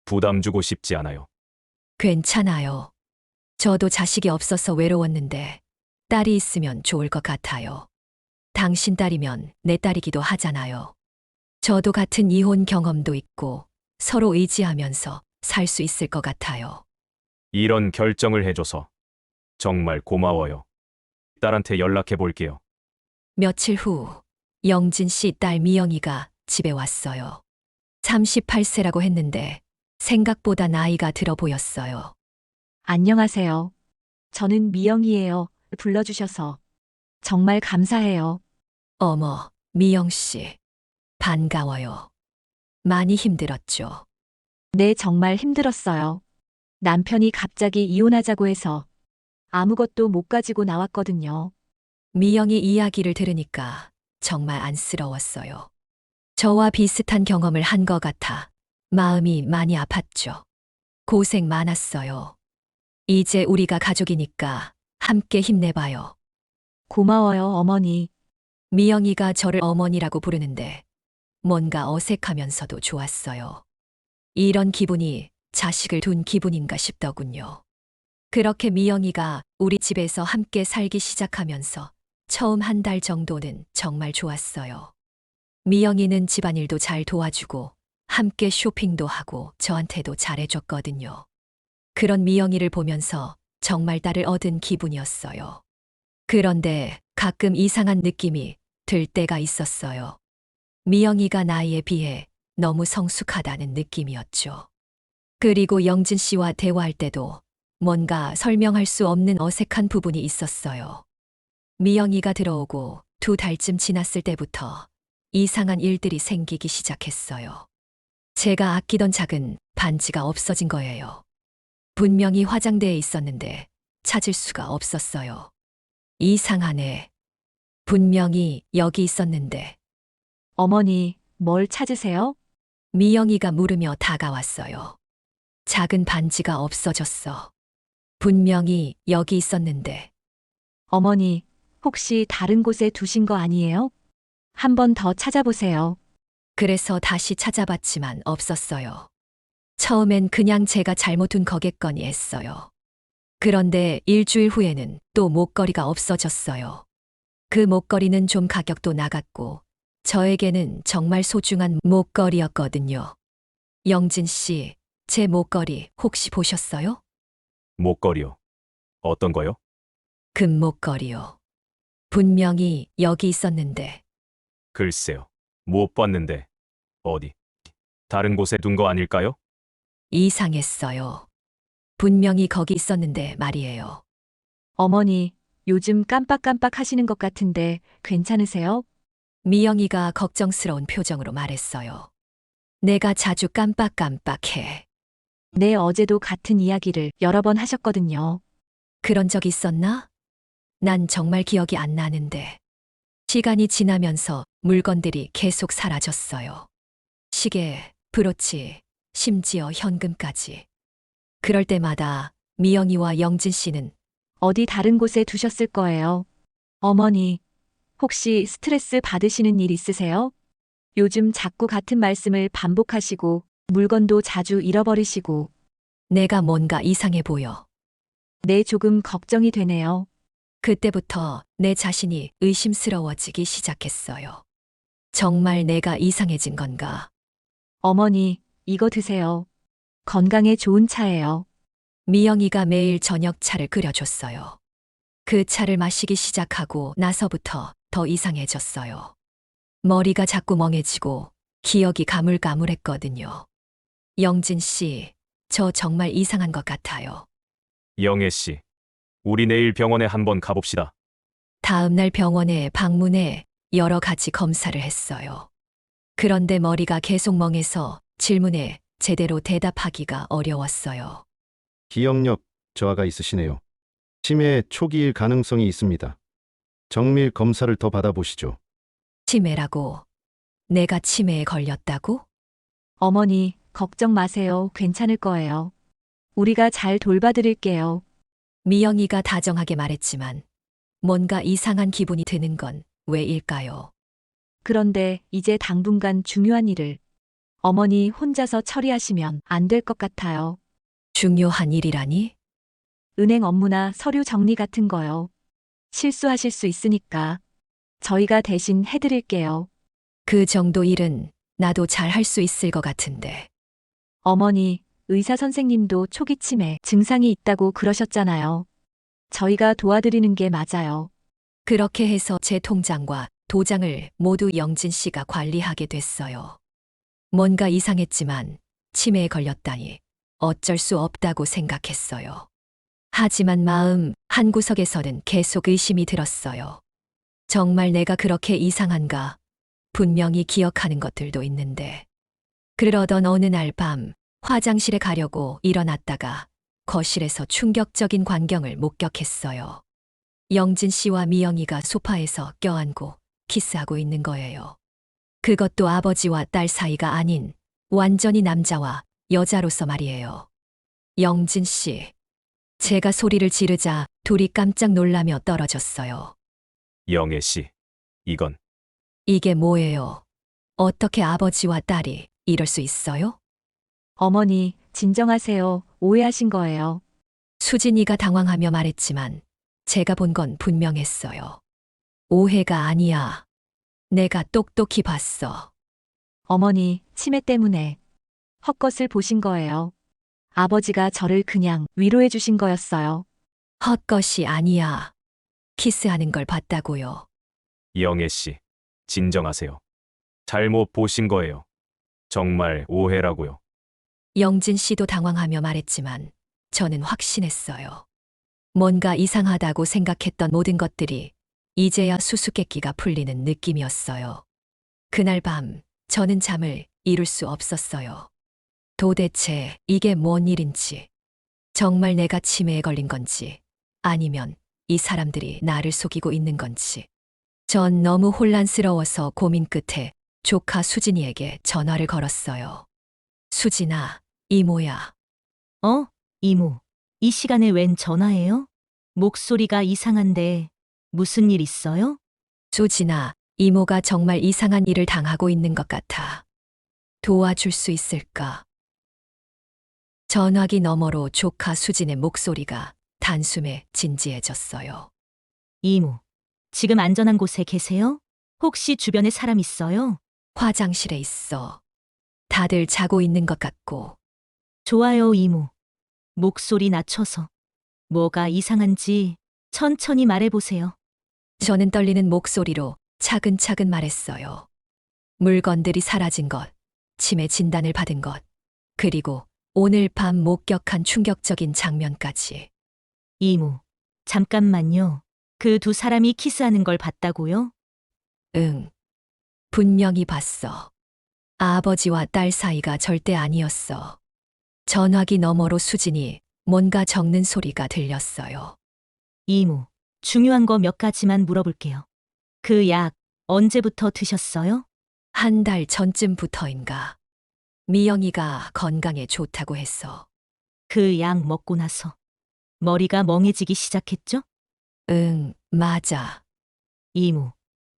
부담 주고 싶지 않아요. 괜찮아요. 저도 자식이 없어서 외로웠는데 딸이 있으면 좋을 것 같아요. 당신 딸이면 내 딸이기도 하잖아요. 저도 같은 이혼 경험도 있고 서로 의지하면서 살 수 있을 것 같아요. 이런 결정을 해줘서 정말 고마워요. 딸한테 연락해 볼게요. 며칠 후 영진 씨 딸 미영이가 집에 왔어요. 38세라고 했는데 생각보다 나이가 들어 보였어요. 안녕하세요. 저는 미영이에요. 불러주셔서 정말 감사해요. 어머, 미영 씨. 반가워요. 많이 힘들었죠. 네, 정말 힘들었어요. 남편이 갑자기 이혼하자고 해서 아무것도 못 가지고 나왔거든요. 미영이 이야기를 들으니까 정말 안쓰러웠어요. 저와 비슷한 경험을 한 것 같아 마음이 많이 아팠죠. 고생 많았어요. 이제 우리가 가족이니까 함께 힘내봐요. 고마워요, 어머니. 미영이가 저를 어머니라고 부르는데 뭔가 어색하면서도 좋았어요. 이런 기분이 자식을 둔 기분인가 싶더군요. 그렇게 미영이가 우리 집에서 함께 살기 시작하면서 처음 한 달 정도는 정말 좋았어요. 미영이는 집안일도 잘 도와주고 함께 쇼핑도 하고 저한테도 잘해줬거든요. 그런 미영이를 보면서 정말 딸을 얻은 기분이었어요. 그런데 가끔 이상한 느낌이 들 때가 있었어요. 미영이가 나이에 비해 너무 성숙하다는 느낌이었죠. 그리고 영진 씨와 대화할 때도 뭔가 설명할 수 없는 어색한 부분이 있었어요. 미영이가 들어오고 2달쯤 지났을 때부터 이상한 일들이 생기기 시작했어요. 제가 아끼던 작은 반지가 없어진 거예요. 분명히 화장대에 있었는데 찾을 수가 없었어요. 이상하네. 분명히 여기 있었는데. 어머니, 뭘 찾으세요? 미영이가 물으며 다가왔어요. 작은 반지가 없어졌어. 분명히 여기 있었는데. 어머니, 혹시 다른 곳에 두신 거 아니에요? 한 번 더 찾아보세요. 그래서 다시 찾아봤지만 없었어요. 처음엔 그냥 제가 잘못 둔 거겠거니 했어요. 그런데 일주일 후에는 또 목걸이가 없어졌어요. 그 목걸이는 좀 가격도 나갔고 저에게는 정말 소중한 목걸이였거든요. 영진 씨, 제 목걸이 혹시 보셨어요? 목걸이요. 어떤 거요? 금목걸이요. 분명히 여기 있었는데. 글쎄요. 못 봤는데. 어디? 다른 곳에 둔 거 아닐까요? 이상했어요. 분명히 거기 있었는데 말이에요. 어머니, 요즘 깜빡깜빡 하시는 것 같은데 괜찮으세요? 미영이가 걱정스러운 표정으로 말했어요. 내가 자주 깜빡깜빡해. 네, 어제도 같은 이야기를 여러 번 하셨거든요. 그런 적 있었나? 난 정말 기억이 안 나는데. 시간이 지나면서 물건들이 계속 사라졌어요. 시계, 브로치, 심지어 현금까지. 그럴 때마다 미영이와 영진 씨는 어디 다른 곳에 두셨을 거예요. 어머니, 혹시 스트레스 받으시는 일 있으세요? 요즘 자꾸 같은 말씀을 반복하시고 물건도 자주 잃어버리시고 내가 뭔가 이상해 보여. 네, 조금 걱정이 되네요. 그때부터 내 자신이 의심스러워지기 시작했어요. 정말 내가 이상해진 건가? 어머니, 이거 드세요. 건강에 좋은 차예요. 미영이가 매일 저녁 차를 끓여줬어요. 그 차를 마시기 시작하고 나서부터 더 이상해졌어요. 머리가 자꾸 멍해지고 기억이 가물가물했거든요. 영진 씨, 저 정말 이상한 것 같아요. 영애 씨. 우리 내일 병원에 한번 가봅시다. 다음 날 병원에 방문해 여러 가지 검사를 했어요. 그런데 머리가 계속 멍해서 질문에 제대로 대답하기가 어려웠어요. 기억력 저하가 있으시네요. 치매 초기일 가능성이 있습니다. 정밀 검사를 더 받아보시죠. 치매라고? 내가 치매에 걸렸다고? 어머니, 걱정 마세요. 괜찮을 거예요. 우리가 잘 돌봐드릴게요. 미영이가 다정하게 말했지만 뭔가 이상한 기분이 드는 건 왜일까요? 그런데 이제 당분간 중요한 일을 어머니 혼자서 처리하시면 안 될 것 같아요. 중요한 일이라니? 은행 업무나 서류 정리 같은 거요. 실수하실 수 있으니까 저희가 대신 해드릴게요. 그 정도 일은 나도 잘 할 수 있을 것 같은데. 어머니, 의사 선생님도 초기 치매 증상이 있다고 그러셨잖아요. 저희가 도와드리는 게 맞아요. 그렇게 해서 제 통장과 도장을 모두 영진 씨가 관리하게 됐어요. 뭔가 이상했지만 치매에 걸렸다니 어쩔 수 없다고 생각했어요. 하지만 마음 한구석에서는 계속 의심이 들었어요. 정말 내가 그렇게 이상한가? 분명히 기억하는 것들도 있는데. 그러던 어느 날 밤 화장실에 가려고 일어났다가 거실에서 충격적인 광경을 목격했어요. 영진 씨와 미영이가 소파에서 껴안고 키스하고 있는 거예요. 그것도 아버지와 딸 사이가 아닌 완전히 남자와 여자로서 말이에요. 영진 씨. 제가 소리를 지르자 둘이 깜짝 놀라며 떨어졌어요. 영애 씨, 이건 이게 뭐예요? 어떻게 아버지와 딸이 이럴 수 있어요? 어머니, 진정하세요. 오해하신 거예요. 수진이가 당황하며 말했지만 제가 본 건 분명했어요. 오해가 아니야. 내가 똑똑히 봤어. 어머니, 치매 때문에 헛것을 보신 거예요. 아버지가 저를 그냥 위로해 주신 거였어요. 헛것이 아니야. 키스하는 걸 봤다고요. 영애 씨, 진정하세요. 잘못 보신 거예요. 정말 오해라고요. 영진 씨도 당황하며 말했지만 저는 확신했어요. 뭔가 이상하다고 생각했던 모든 것들이 이제야 수수께끼가 풀리는 느낌이었어요. 그날 밤 저는 잠을 이룰 수 없었어요. 도대체 이게 뭔 일인지, 정말 내가 치매에 걸린 건지, 아니면 이 사람들이 나를 속이고 있는 건지. 전 너무 혼란스러워서 고민 끝에 조카 수진이에게 전화를 걸었어요. 수진아, 이모야. 이모. 이 시간에 웬 전화예요? 목소리가 이상한데 무슨 일 있어요? 수진아, 이모가 정말 이상한 일을 당하고 있는 것 같아. 도와줄 수 있을까? 전화기 너머로 조카 수진의 목소리가 단숨에 진지해졌어요. 이모. 지금 안전한 곳에 계세요? 혹시 주변에 사람 있어요? 화장실에 있어. 다들 자고 있는 것 같고. 좋아요, 이모. 목소리 낮춰서. 뭐가 이상한지 천천히 말해보세요. 저는 떨리는 목소리로 차근차근 말했어요. 물건들이 사라진 것, 치매 진단을 받은 것, 그리고 오늘 밤 목격한 충격적인 장면까지. 이모. 잠깐만요. 그 두 사람이 키스하는 걸 봤다고요? 응. 분명히 봤어. 아버지와 딸 사이가 절대 아니었어. 전화기 너머로 수진이 뭔가 적는 소리가 들렸어요. 이모. 중요한 거 몇 가지만 물어볼게요. 그 약 언제부터 드셨어요? 한 달 전쯤부터인가. 미영이가 건강에 좋다고 해서. 그 약 먹고 나서 머리가 멍해지기 시작했죠? 응, 맞아. 이모.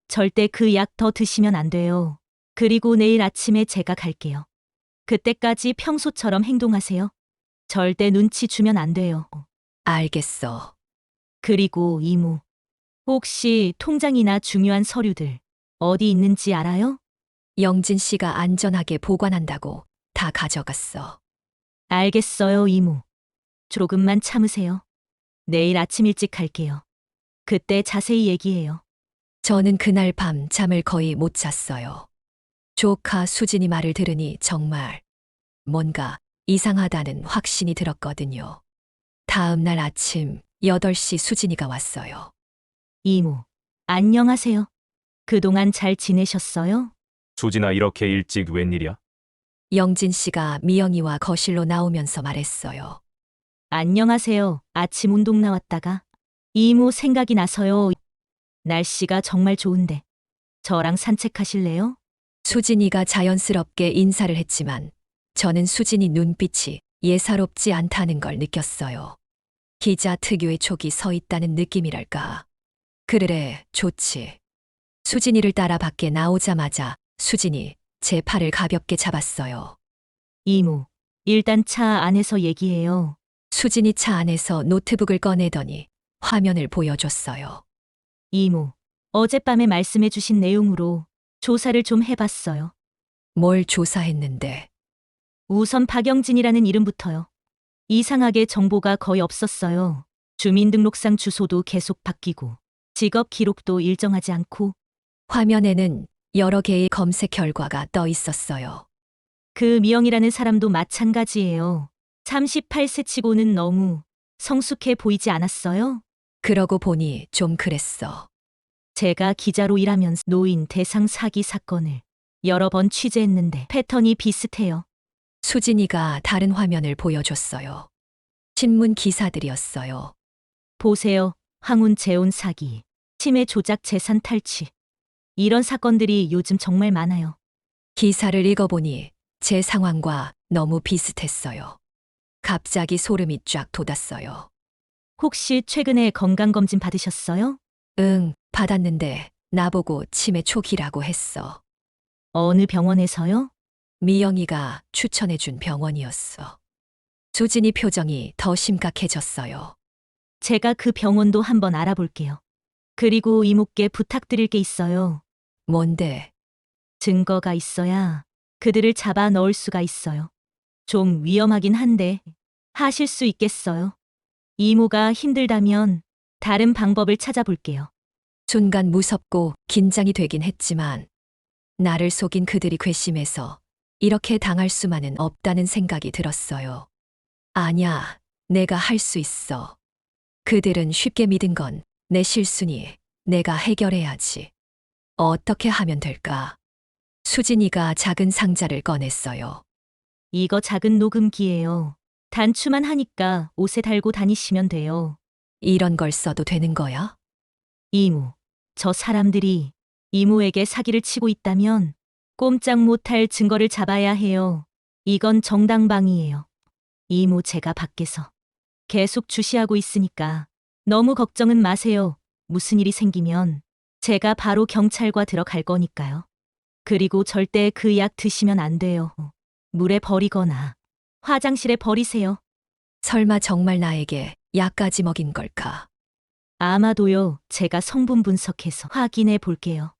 절대 그 약 더 드시면 안 돼요. 그리고 내일 아침에 제가 갈게요. 그때까지 평소처럼 행동하세요. 절대 눈치 주면 안 돼요. 알겠어. 그리고 이모. 혹시 통장이나 중요한 서류들 어디 있는지 알아요? 영진 씨가 안전하게 보관한다고 다 가져갔어. 알겠어요, 이모. 조금만 참으세요. 내일 아침 일찍 갈게요. 그때 자세히 얘기해요. 저는 그날 밤 잠을 거의 못 잤어요. 조카 수진이 말을 들으니 정말 뭔가 이상하다는 확신이 들었거든요. 다음 날 아침 8시 수진이가 왔어요. 이모. 안녕하세요. 그동안 잘 지내셨어요? 수진아, 이렇게 일찍 웬일이야? 영진 씨가 미영이와 거실로 나오면서 말했어요. 안녕하세요. 아침 운동 나왔다가 이모 생각이 나서요. 날씨가 정말 좋은데 저랑 산책하실래요? 수진이가 자연스럽게 인사를 했지만 저는 수진이 눈빛이 예사롭지 않다는 걸 느꼈어요. 기자 특유의 촉이 서 있다는 느낌이랄까. 그래, 좋지. 수진이를 따라 밖에 나오자마자 수진이 제 팔을 가볍게 잡았어요. 이모. 일단 차 안에서 얘기해요. 수진이 차 안에서 노트북을 꺼내더니 화면을 보여줬어요. 이모. 어젯밤에 말씀해 주신 내용으로 조사를 좀 해봤어요. 뭘 조사했는데. 우선 박영진이라는 이름부터요. 이상하게 정보가 거의 없었어요. 주민등록상 주소도 계속 바뀌고 직업 기록도 일정하지 않고 화면에는 여러 개의 검색 결과가 떠 있었어요. 그 미영이라는 사람도 마찬가지예요. 38세 치고는 너무 성숙해 보이지 않았어요? 그러고 보니 좀 그랬어. 제가 기자로 일하면서 노인 대상 사기 사건을 여러 번 취재했는데 패턴이 비슷해요. 수진이가 다른 화면을 보여줬어요. 신문 기사들이었어요. 보세요. 황혼 재혼 사기, 치매 조작 재산 탈취. 이런 사건들이 요즘 정말 많아요. 기사를 읽어보니 제 상황과 너무 비슷했어요. 갑자기 소름이 쫙 돋았어요. 혹시 최근에 건강검진 받으셨어요? 응, 받았는데 나보고 치매 초기라고 했어. 어느 병원에서요? 미영이가 추천해준 병원이었어. 수진이 표정이 더 심각해졌어요. 제가 그 병원도 한번 알아볼게요. 그리고 이모께 부탁드릴 게 있어요. 뭔데? 증거가 있어야 그들을 잡아 넣을 수가 있어요. 좀 위험하긴 한데 하실 수 있겠어요? 이모가 힘들다면 다른 방법을 찾아볼게요. 순간 무섭고 긴장이 되긴 했지만 나를 속인 그들이 괘씸해서 이렇게 당할 수만은 없다는 생각이 들었어요. 아냐, 내가 할 수 있어. 그들은 쉽게 믿은 건 내 실수니 내가 해결해야지. 어떻게 하면 될까? 수진이가 작은 상자를 꺼냈어요. 이거 작은 녹음기예요. 단추만 하니까 옷에 달고 다니시면 돼요. 이런 걸 써도 되는 거야? 이모, 저 사람들이 이모에게 사기를 치고 있다면 꼼짝 못할 증거를 잡아야 해요. 이건 정당방위예요. 이모 제가 밖에서 계속 주시하고 있으니까 너무 걱정은 마세요. 무슨 일이 생기면 제가 바로 경찰과 들어갈 거니까요. 그리고 절대 그 약 드시면 안 돼요. 물에 버리거나 화장실에 버리세요. 설마 정말 나에게 약까지 먹인 걸까? 아마도요. 제가 성분 분석해서 확인해 볼게요.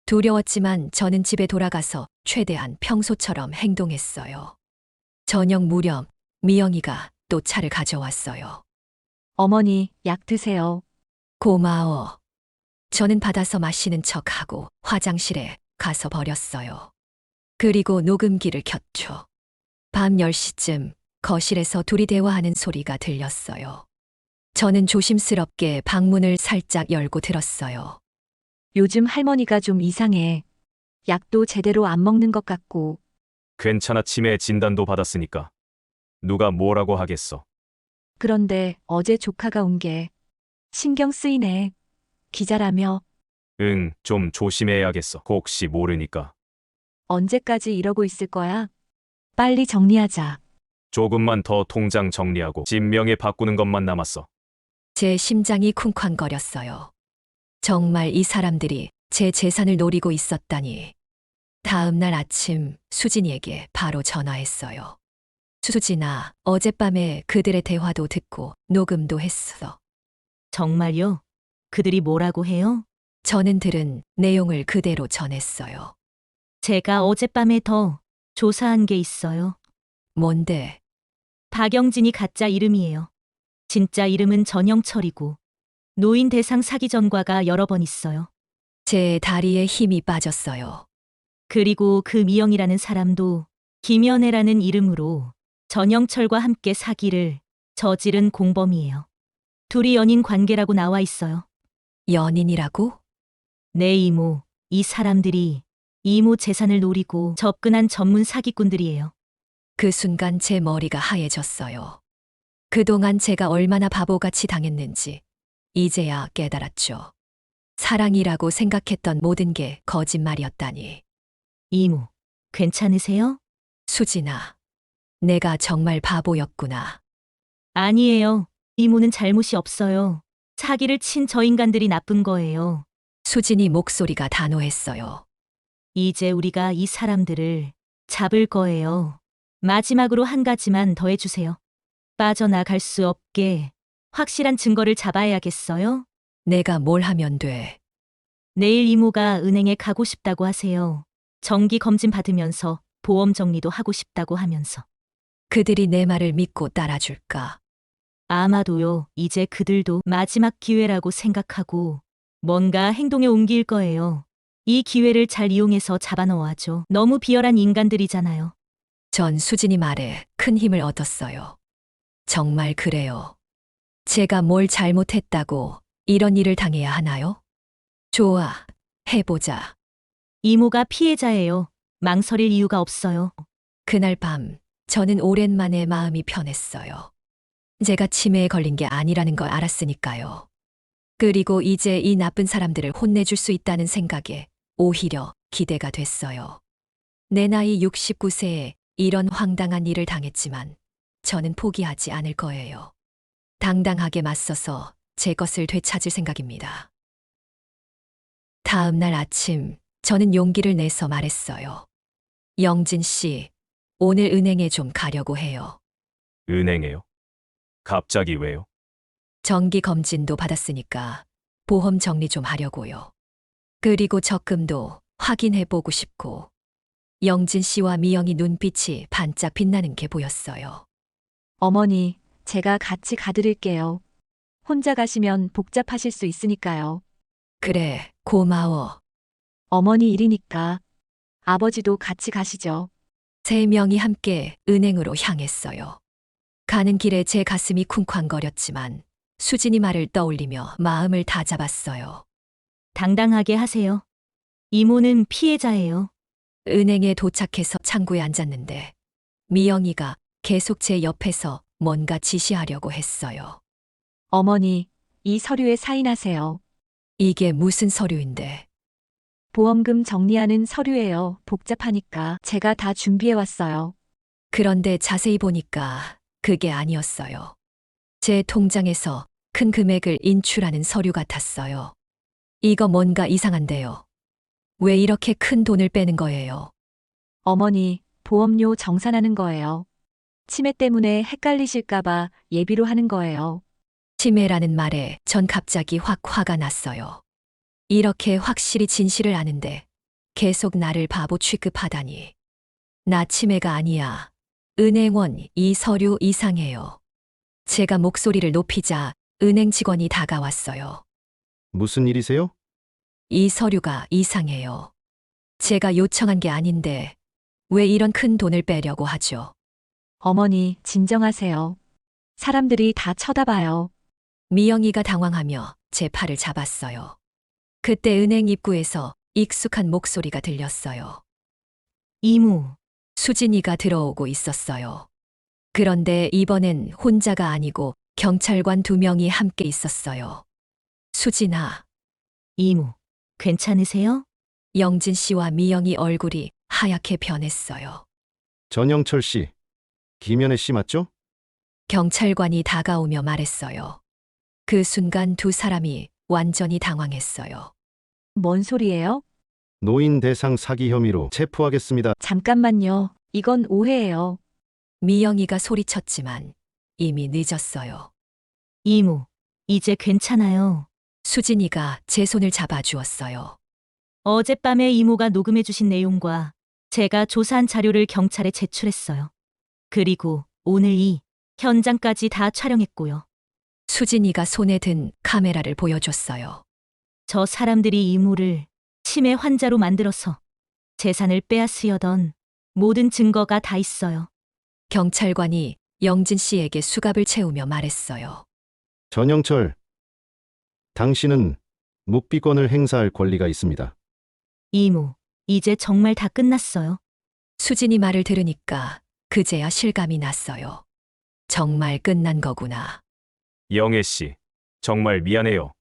두려웠지만 저는 집에 돌아가서 최대한 평소처럼 행동했어요. 저녁 무렵 미영이가 또 차를 가져왔어요. 어머니, 약 드세요. 고마워. 저는 받아서 마시는 척하고 화장실에 가서 버렸어요. 그리고 녹음기를 켰죠. 밤 10시쯤 거실에서 둘이 대화하는 소리가 들렸어요. 저는 조심스럽게 방문을 살짝 열고 들었어요. 요즘 할머니가 좀 이상해. 약도 제대로 안 먹는 것 같고. 괜찮아, 치매 진단도 받았으니까. 누가 뭐라고 하겠어. 그런데 어제 조카가 온 게 신경 쓰이네. 기자라며 응, 좀 조심해야겠어. 혹시 모르니까. 언제까지 이러고 있을 거야? 빨리 정리하자. 조금만 더 통장 정리하고 진명에 바꾸는 것만 남았어. 제 심장이 쿵쾅거렸어요. 정말 이 사람들이 제 재산을 노리고 있었다니. 다음 날 아침 수진이에게 바로 전화했어요. 수진아, 어젯밤에 그들의 대화도 듣고 녹음도 했어. 정말요? 그들이 뭐라고 해요? 저는 들은 내용을 그대로 전했어요. 제가 어젯밤에 더 조사한 게 있어요. 뭔데? 박영진이 가짜 이름이에요. 진짜 이름은 전영철이고 노인 대상 사기 전과가 여러 번 있어요. 제 다리에 힘이 빠졌어요. 그리고 그 미영이라는 사람도 김연애라는 이름으로 전영철과 함께 사기를 저지른 공범이에요. 둘이 연인 관계라고 나와 있어요. 연인이라고? 네, 이모. 이 사람들이 이모 재산을 노리고 접근한 전문 사기꾼들이에요. 그 순간 제 머리가 하얘졌어요. 그동안 제가 얼마나 바보같이 당했는지 이제야 깨달았죠. 사랑이라고 생각했던 모든 게 거짓말이었다니. 이모, 괜찮으세요? 수진아, 내가 정말 바보였구나. 아니에요. 이모는 잘못이 없어요. 사기를 친 저 인간들이 나쁜 거예요. 수진이 목소리가 단호했어요. 이제 우리가 이 사람들을 잡을 거예요. 마지막으로 한 가지만 더 해주세요. 빠져나갈 수 없게 확실한 증거를 잡아야겠어요? 내가 뭘 하면 돼? 내일 이모가 은행에 가고 싶다고 하세요. 정기 검진 받으면서 보험 정리도 하고 싶다고 하면서. 그들이 내 말을 믿고 따라줄까? 아마도요, 이제 그들도 마지막 기회라고 생각하고 뭔가 행동에 옮길 거예요. 이 기회를 잘 이용해서 잡아넣어야죠. 너무 비열한 인간들이잖아요. 전 수진이 말에 큰 힘을 얻었어요. 정말 그래요. 제가 뭘 잘못했다고 이런 일을 당해야 하나요? 좋아, 해보자. 이모가 피해자예요. 망설일 이유가 없어요. 그날 밤, 저는 오랜만에 마음이 편했어요. 제가 치매에 걸린 게 아니라는 걸 알았으니까요. 그리고 이제 이 나쁜 사람들을 혼내줄 수 있다는 생각에 오히려 기대가 됐어요. 내 나이 69세에 이런 황당한 일을 당했지만 저는 포기하지 않을 거예요. 당당하게 맞서서 제 것을 되찾을 생각입니다. 다음 날 아침, 저는 용기를 내서 말했어요. 영진 씨, 오늘 은행에 좀 가려고 해요. 은행에요? 갑자기 왜요? 정기 검진도 받았으니까 보험 정리 좀 하려고요. 그리고 적금도 확인해 보고 싶고. 영진 씨와 미영이 눈빛이 반짝 빛나는 게 보였어요. 어머니, 제가 같이 가드릴게요. 혼자 가시면 복잡하실 수 있으니까요. 그래, 고마워. 어머니 일이니까. 아버지도 같이 가시죠. 세 명이 함께 은행으로 향했어요. 가는 길에 제 가슴이 쿵쾅거렸지만 수진이 말을 떠올리며 마음을 다잡았어요. 당당하게 하세요. 이모는 피해자예요. 은행에 도착해서 창구에 앉았는데 미영이가 계속 제 옆에서 뭔가 지시하려고 했어요. 어머니, 이 서류에 사인하세요. 이게 무슨 서류인데? 보험금 정리하는 서류예요. 복잡하니까 제가 다 준비해 왔어요. 그런데 자세히 보니까 그게 아니었어요. 제 통장에서 큰 금액을 인출하는 서류 같았어요. 이거 뭔가 이상한데요. 왜 이렇게 큰 돈을 빼는 거예요? 어머니, 보험료 정산하는 거예요. 치매 때문에 헷갈리실까봐 예비로 하는 거예요. 치매라는 말에 전 갑자기 확 화가 났어요. 이렇게 확실히 진실을 아는데 계속 나를 바보 취급하다니. 나 치매가 아니야. 은행원, 이 서류 이상해요. 제가 목소리를 높이자 은행 직원이 다가왔어요. 무슨 일이세요? 이 서류가 이상해요. 제가 요청한 게 아닌데 왜 이런 큰 돈을 빼려고 하죠? 어머니, 진정하세요. 사람들이 다 쳐다봐요. 미영이가 당황하며 제 팔을 잡았어요. 그때 은행 입구에서 익숙한 목소리가 들렸어요. 이모, 수진이가 들어오고 있었어요. 그런데 이번엔 혼자가 아니고 경찰관 2명이 함께 있었어요. 수진아, 이모, 괜찮으세요? 영진 씨와 미영이 얼굴이 하얗게 변했어요. 전영철 씨, 김연애 씨 맞죠? 경찰관이 다가오며 말했어요. 그 순간 두 사람이 완전히 당황했어요. 뭔 소리예요? 노인 대상 사기 혐의로 체포하겠습니다. 잠깐만요. 이건 오해예요. 미영이가 소리쳤지만 이미 늦었어요. 이모, 이제 괜찮아요. 수진이가 제 손을 잡아주었어요. 어젯밤에 이모가 녹음해주신 내용과 제가 조사한 자료를 경찰에 제출했어요. 그리고 오늘 이 현장까지 다 촬영했고요. 수진이가 손에 든 카메라를 보여줬어요. 저 사람들이 이모를 치매 환자로 만들어서 재산을 빼앗으려던 모든 증거가 다 있어요. 경찰관이 영진 씨에게 수갑을 채우며 말했어요. 전영철, 당신은 묵비권을 행사할 권리가 있습니다. 이모, 이제 정말 다 끝났어요. 수진이 말을 들으니까 그제야 실감이 났어요. 정말 끝난 거구나. 영애 씨, 정말 미안해요.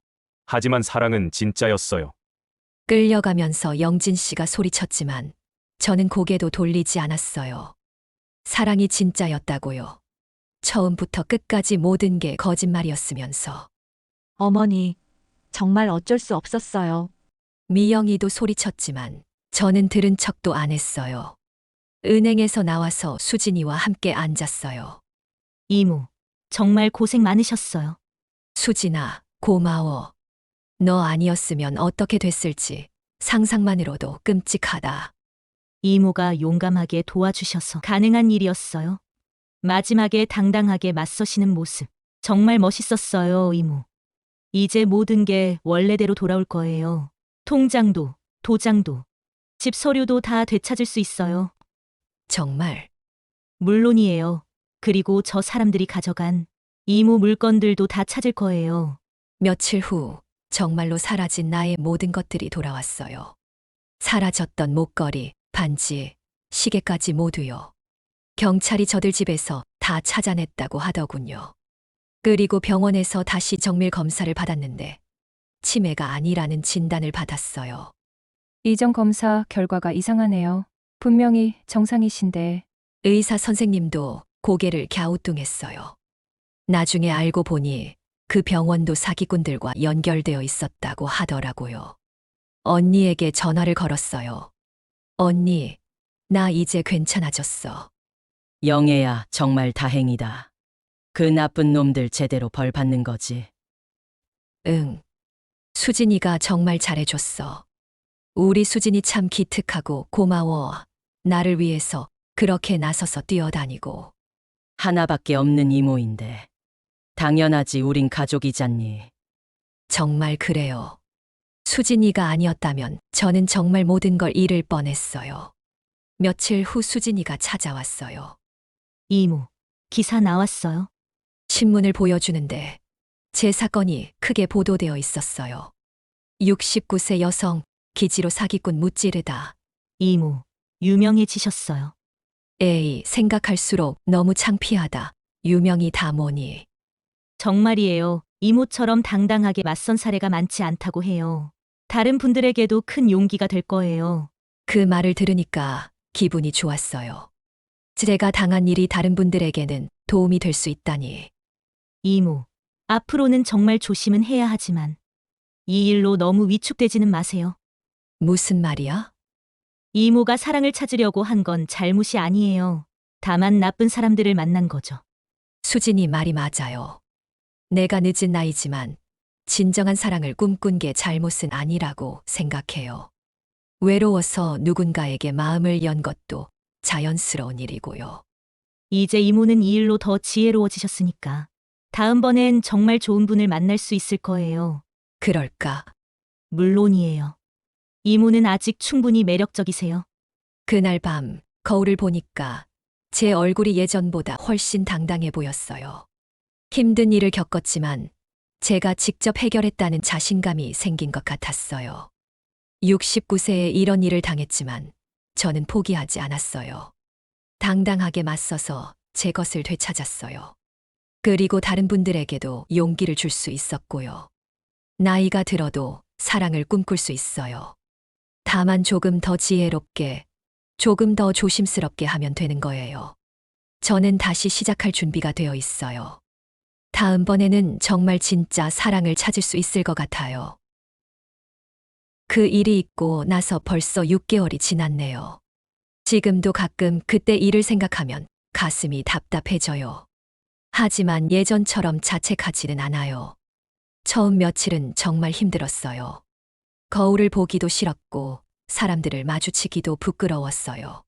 하지만 사랑은 진짜였어요. 끌려가면서 영진 씨가 소리쳤지만 저는 고개도 돌리지 않았어요. 사랑이 진짜였다고요. 처음부터 끝까지 모든 게 거짓말이었으면서. 어머니, 정말 어쩔 수 없었어요. 미영이도 소리쳤지만 저는 들은 척도 안 했어요. 은행에서 나와서 수진이와 함께 앉았어요. 이모, 정말 고생 많으셨어요. 수진아, 고마워. 너 아니었으면 어떻게 됐을지 상상만으로도 끔찍하다. 이모가 용감하게 도와주셔서 가능한 일이었어요. 마지막에 당당하게 맞서시는 모습, 정말 멋있었어요, 이모. 이제 모든 게 원래대로 돌아올 거예요. 통장도, 도장도, 집 서류도 다 되찾을 수 있어요. 정말 물론이에요. 그리고 저 사람들이 가져간 이모 물건들도 다 찾을 거예요. 며칠 후 정말로 사라진 나의 모든 것들이 돌아왔어요. 사라졌던 목걸이, 반지, 시계까지 모두요. 경찰이 저들 집에서 다 찾아냈다고 하더군요. 그리고 병원에서 다시 정밀 검사를 받았는데 치매가 아니라는 진단을 받았어요. 이전 검사 결과가 이상하네요. 분명히 정상이신데. 의사 선생님도 고개를 갸우뚱했어요. 나중에 알고 보니 그 병원도 사기꾼들과 연결되어 있었다고 하더라고요. 언니에게 전화를 걸었어요. 언니, 나 이제 괜찮아졌어. 영애야, 정말 다행이다. 그 나쁜 놈들 제대로 벌 받는 거지. 응. 수진이가 정말 잘해줬어. 우리 수진이 참 기특하고 고마워. 나를 위해서 그렇게 나서서 뛰어다니고. 하나밖에 없는 이모인데. 당연하지, 우린 가족이잖니. 정말 그래요. 수진이가 아니었다면 저는 정말 모든 걸 잃을 뻔했어요. 며칠 후 수진이가 찾아왔어요. 이모, 기사 나왔어요. 신문을 보여주는데 제 사건이 크게 보도되어 있었어요. 69세 여성, 기지로 사기꾼 무찌르다. 이모, 유명해지셨어요. 에이, 생각할수록 너무 창피하다. 유명이 다 뭐니. 정말이에요. 이모처럼 당당하게 맞선 사례가 많지 않다고 해요. 다른 분들에게도 큰 용기가 될 거예요. 그 말을 들으니까 기분이 좋았어요. 제가 당한 일이 다른 분들에게는 도움이 될 수 있다니. 이모, 앞으로는 정말 조심은 해야 하지만 이 일로 너무 위축되지는 마세요. 무슨 말이야? 이모가 사랑을 찾으려고 한 건 잘못이 아니에요. 다만 나쁜 사람들을 만난 거죠. 수진이 말이 맞아요. 내가 늦은 나이지만 진정한 사랑을 꿈꾼 게 잘못은 아니라고 생각해요. 외로워서 누군가에게 마음을 연 것도 자연스러운 일이고요. 이제 이모는 이 일로 더 지혜로워지셨으니까 다음번엔 정말 좋은 분을 만날 수 있을 거예요. 그럴까? 물론이에요. 이모는 아직 충분히 매력적이세요. 그날 밤 거울을 보니까 제 얼굴이 예전보다 훨씬 당당해 보였어요. 힘든 일을 겪었지만 제가 직접 해결했다는 자신감이 생긴 것 같았어요. 69세에 이런 일을 당했지만 저는 포기하지 않았어요. 당당하게 맞서서 제 것을 되찾았어요. 그리고 다른 분들에게도 용기를 줄 수 있었고요. 나이가 들어도 사랑을 꿈꿀 수 있어요. 다만 조금 더 지혜롭게, 조금 더 조심스럽게 하면 되는 거예요. 저는 다시 시작할 준비가 되어 있어요. 다음번에는 정말 진짜 사랑을 찾을 수 있을 것 같아요. 그 일이 있고 나서 벌써 6개월이 지났네요. 지금도 가끔 그때 일을 생각하면 가슴이 답답해져요. 하지만 예전처럼 자책하지는 않아요. 처음 며칠은 정말 힘들었어요. 거울을 보기도 싫었고 사람들을 마주치기도 부끄러웠어요.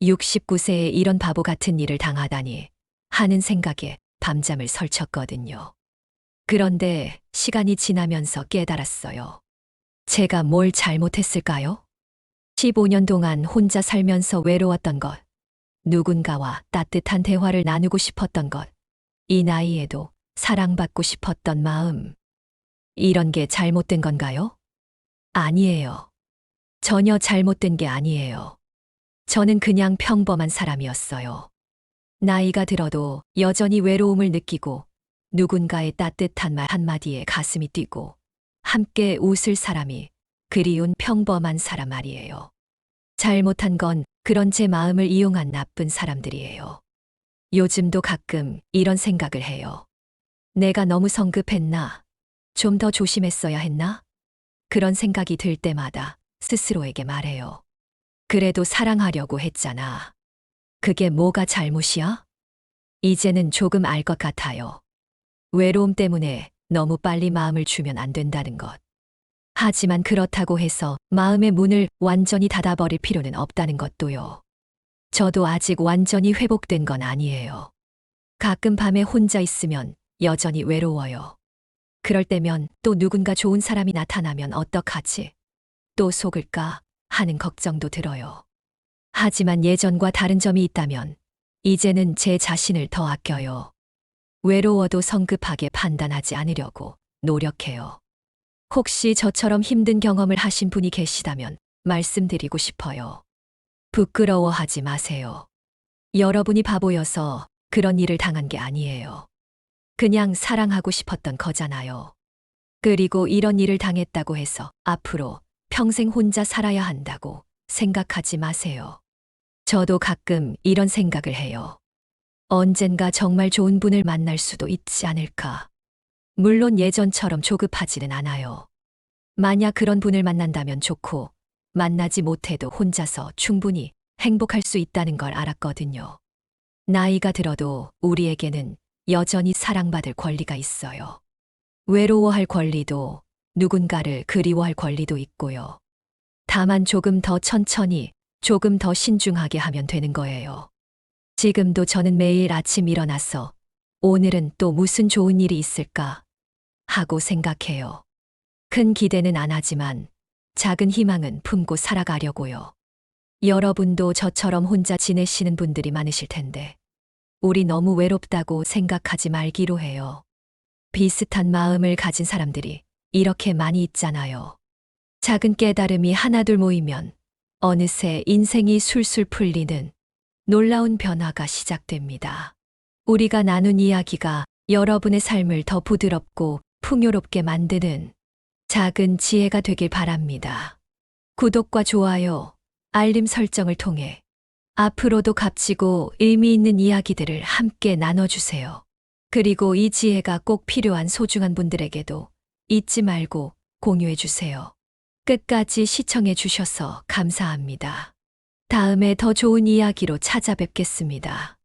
69세에 이런 바보 같은 일을 당하다니 하는 생각에 밤잠을 설쳤거든요. 그런데 시간이 지나면서 깨달았어요. 제가 뭘 잘못했을까요? 15년 동안 혼자 살면서 외로웠던 것, 누군가와 따뜻한 대화를 나누고 싶었던 것, 이 나이에도 사랑받고 싶었던 마음. 이런 게 잘못된 건가요? 아니에요. 전혀 잘못된 게 아니에요. 저는 그냥 평범한 사람이었어요. 나이가 들어도 여전히 외로움을 느끼고 누군가의 따뜻한 말 한마디에 가슴이 뛰고 함께 웃을 사람이 그리운 평범한 사람 말이에요. 잘못한 건 그런 제 마음을 이용한 나쁜 사람들이에요. 요즘도 가끔 이런 생각을 해요. 내가 너무 성급했나? 좀 더 조심했어야 했나? 그런 생각이 들 때마다 스스로에게 말해요. 그래도 사랑하려고 했잖아. 그게 뭐가 잘못이야? 이제는 조금 알 것 같아요. 외로움 때문에 너무 빨리 마음을 주면 안 된다는 것. 하지만 그렇다고 해서 마음의 문을 완전히 닫아버릴 필요는 없다는 것도요. 저도 아직 완전히 회복된 건 아니에요. 가끔 밤에 혼자 있으면 여전히 외로워요. 그럴 때면 또 누군가 좋은 사람이 나타나면 어떡하지? 또 속을까 하는 걱정도 들어요. 하지만 예전과 다른 점이 있다면 이제는 제 자신을 더 아껴요. 외로워도 성급하게 판단하지 않으려고 노력해요. 혹시 저처럼 힘든 경험을 하신 분이 계시다면 말씀드리고 싶어요. 부끄러워하지 마세요. 여러분이 바보여서 그런 일을 당한 게 아니에요. 그냥 사랑하고 싶었던 거잖아요. 그리고 이런 일을 당했다고 해서 앞으로 평생 혼자 살아야 한다고 생각하지 마세요. 저도 가끔 이런 생각을 해요. 언젠가 정말 좋은 분을 만날 수도 있지 않을까. 물론 예전처럼 조급하지는 않아요. 만약 그런 분을 만난다면 좋고, 만나지 못해도 혼자서 충분히 행복할 수 있다는 걸 알았거든요. 나이가 들어도 우리에게는 여전히 사랑받을 권리가 있어요. 외로워할 권리도, 누군가를 그리워할 권리도 있고요. 다만 조금 더 천천히, 조금 더 신중하게 하면 되는 거예요. 지금도 저는 매일 아침 일어나서 오늘은 또 무슨 좋은 일이 있을까 하고 생각해요. 큰 기대는 안 하지만 작은 희망은 품고 살아가려고요. 여러분도 저처럼 혼자 지내시는 분들이 많으실 텐데 우리 너무 외롭다고 생각하지 말기로 해요. 비슷한 마음을 가진 사람들이 이렇게 많이 있잖아요. 작은 깨달음이 하나둘 모이면 어느새 인생이 술술 풀리는 놀라운 변화가 시작됩니다. 우리가 나눈 이야기가 여러분의 삶을 더 부드럽고 풍요롭게 만드는 작은 지혜가 되길 바랍니다. 구독과 좋아요, 알림 설정을 통해 앞으로도 값지고 의미 있는 이야기들을 함께 나눠주세요. 그리고 이 지혜가 꼭 필요한 소중한 분들에게도 잊지 말고 공유해주세요. 끝까지 시청해주셔서 감사합니다. 다음에 더 좋은 이야기로 찾아뵙겠습니다.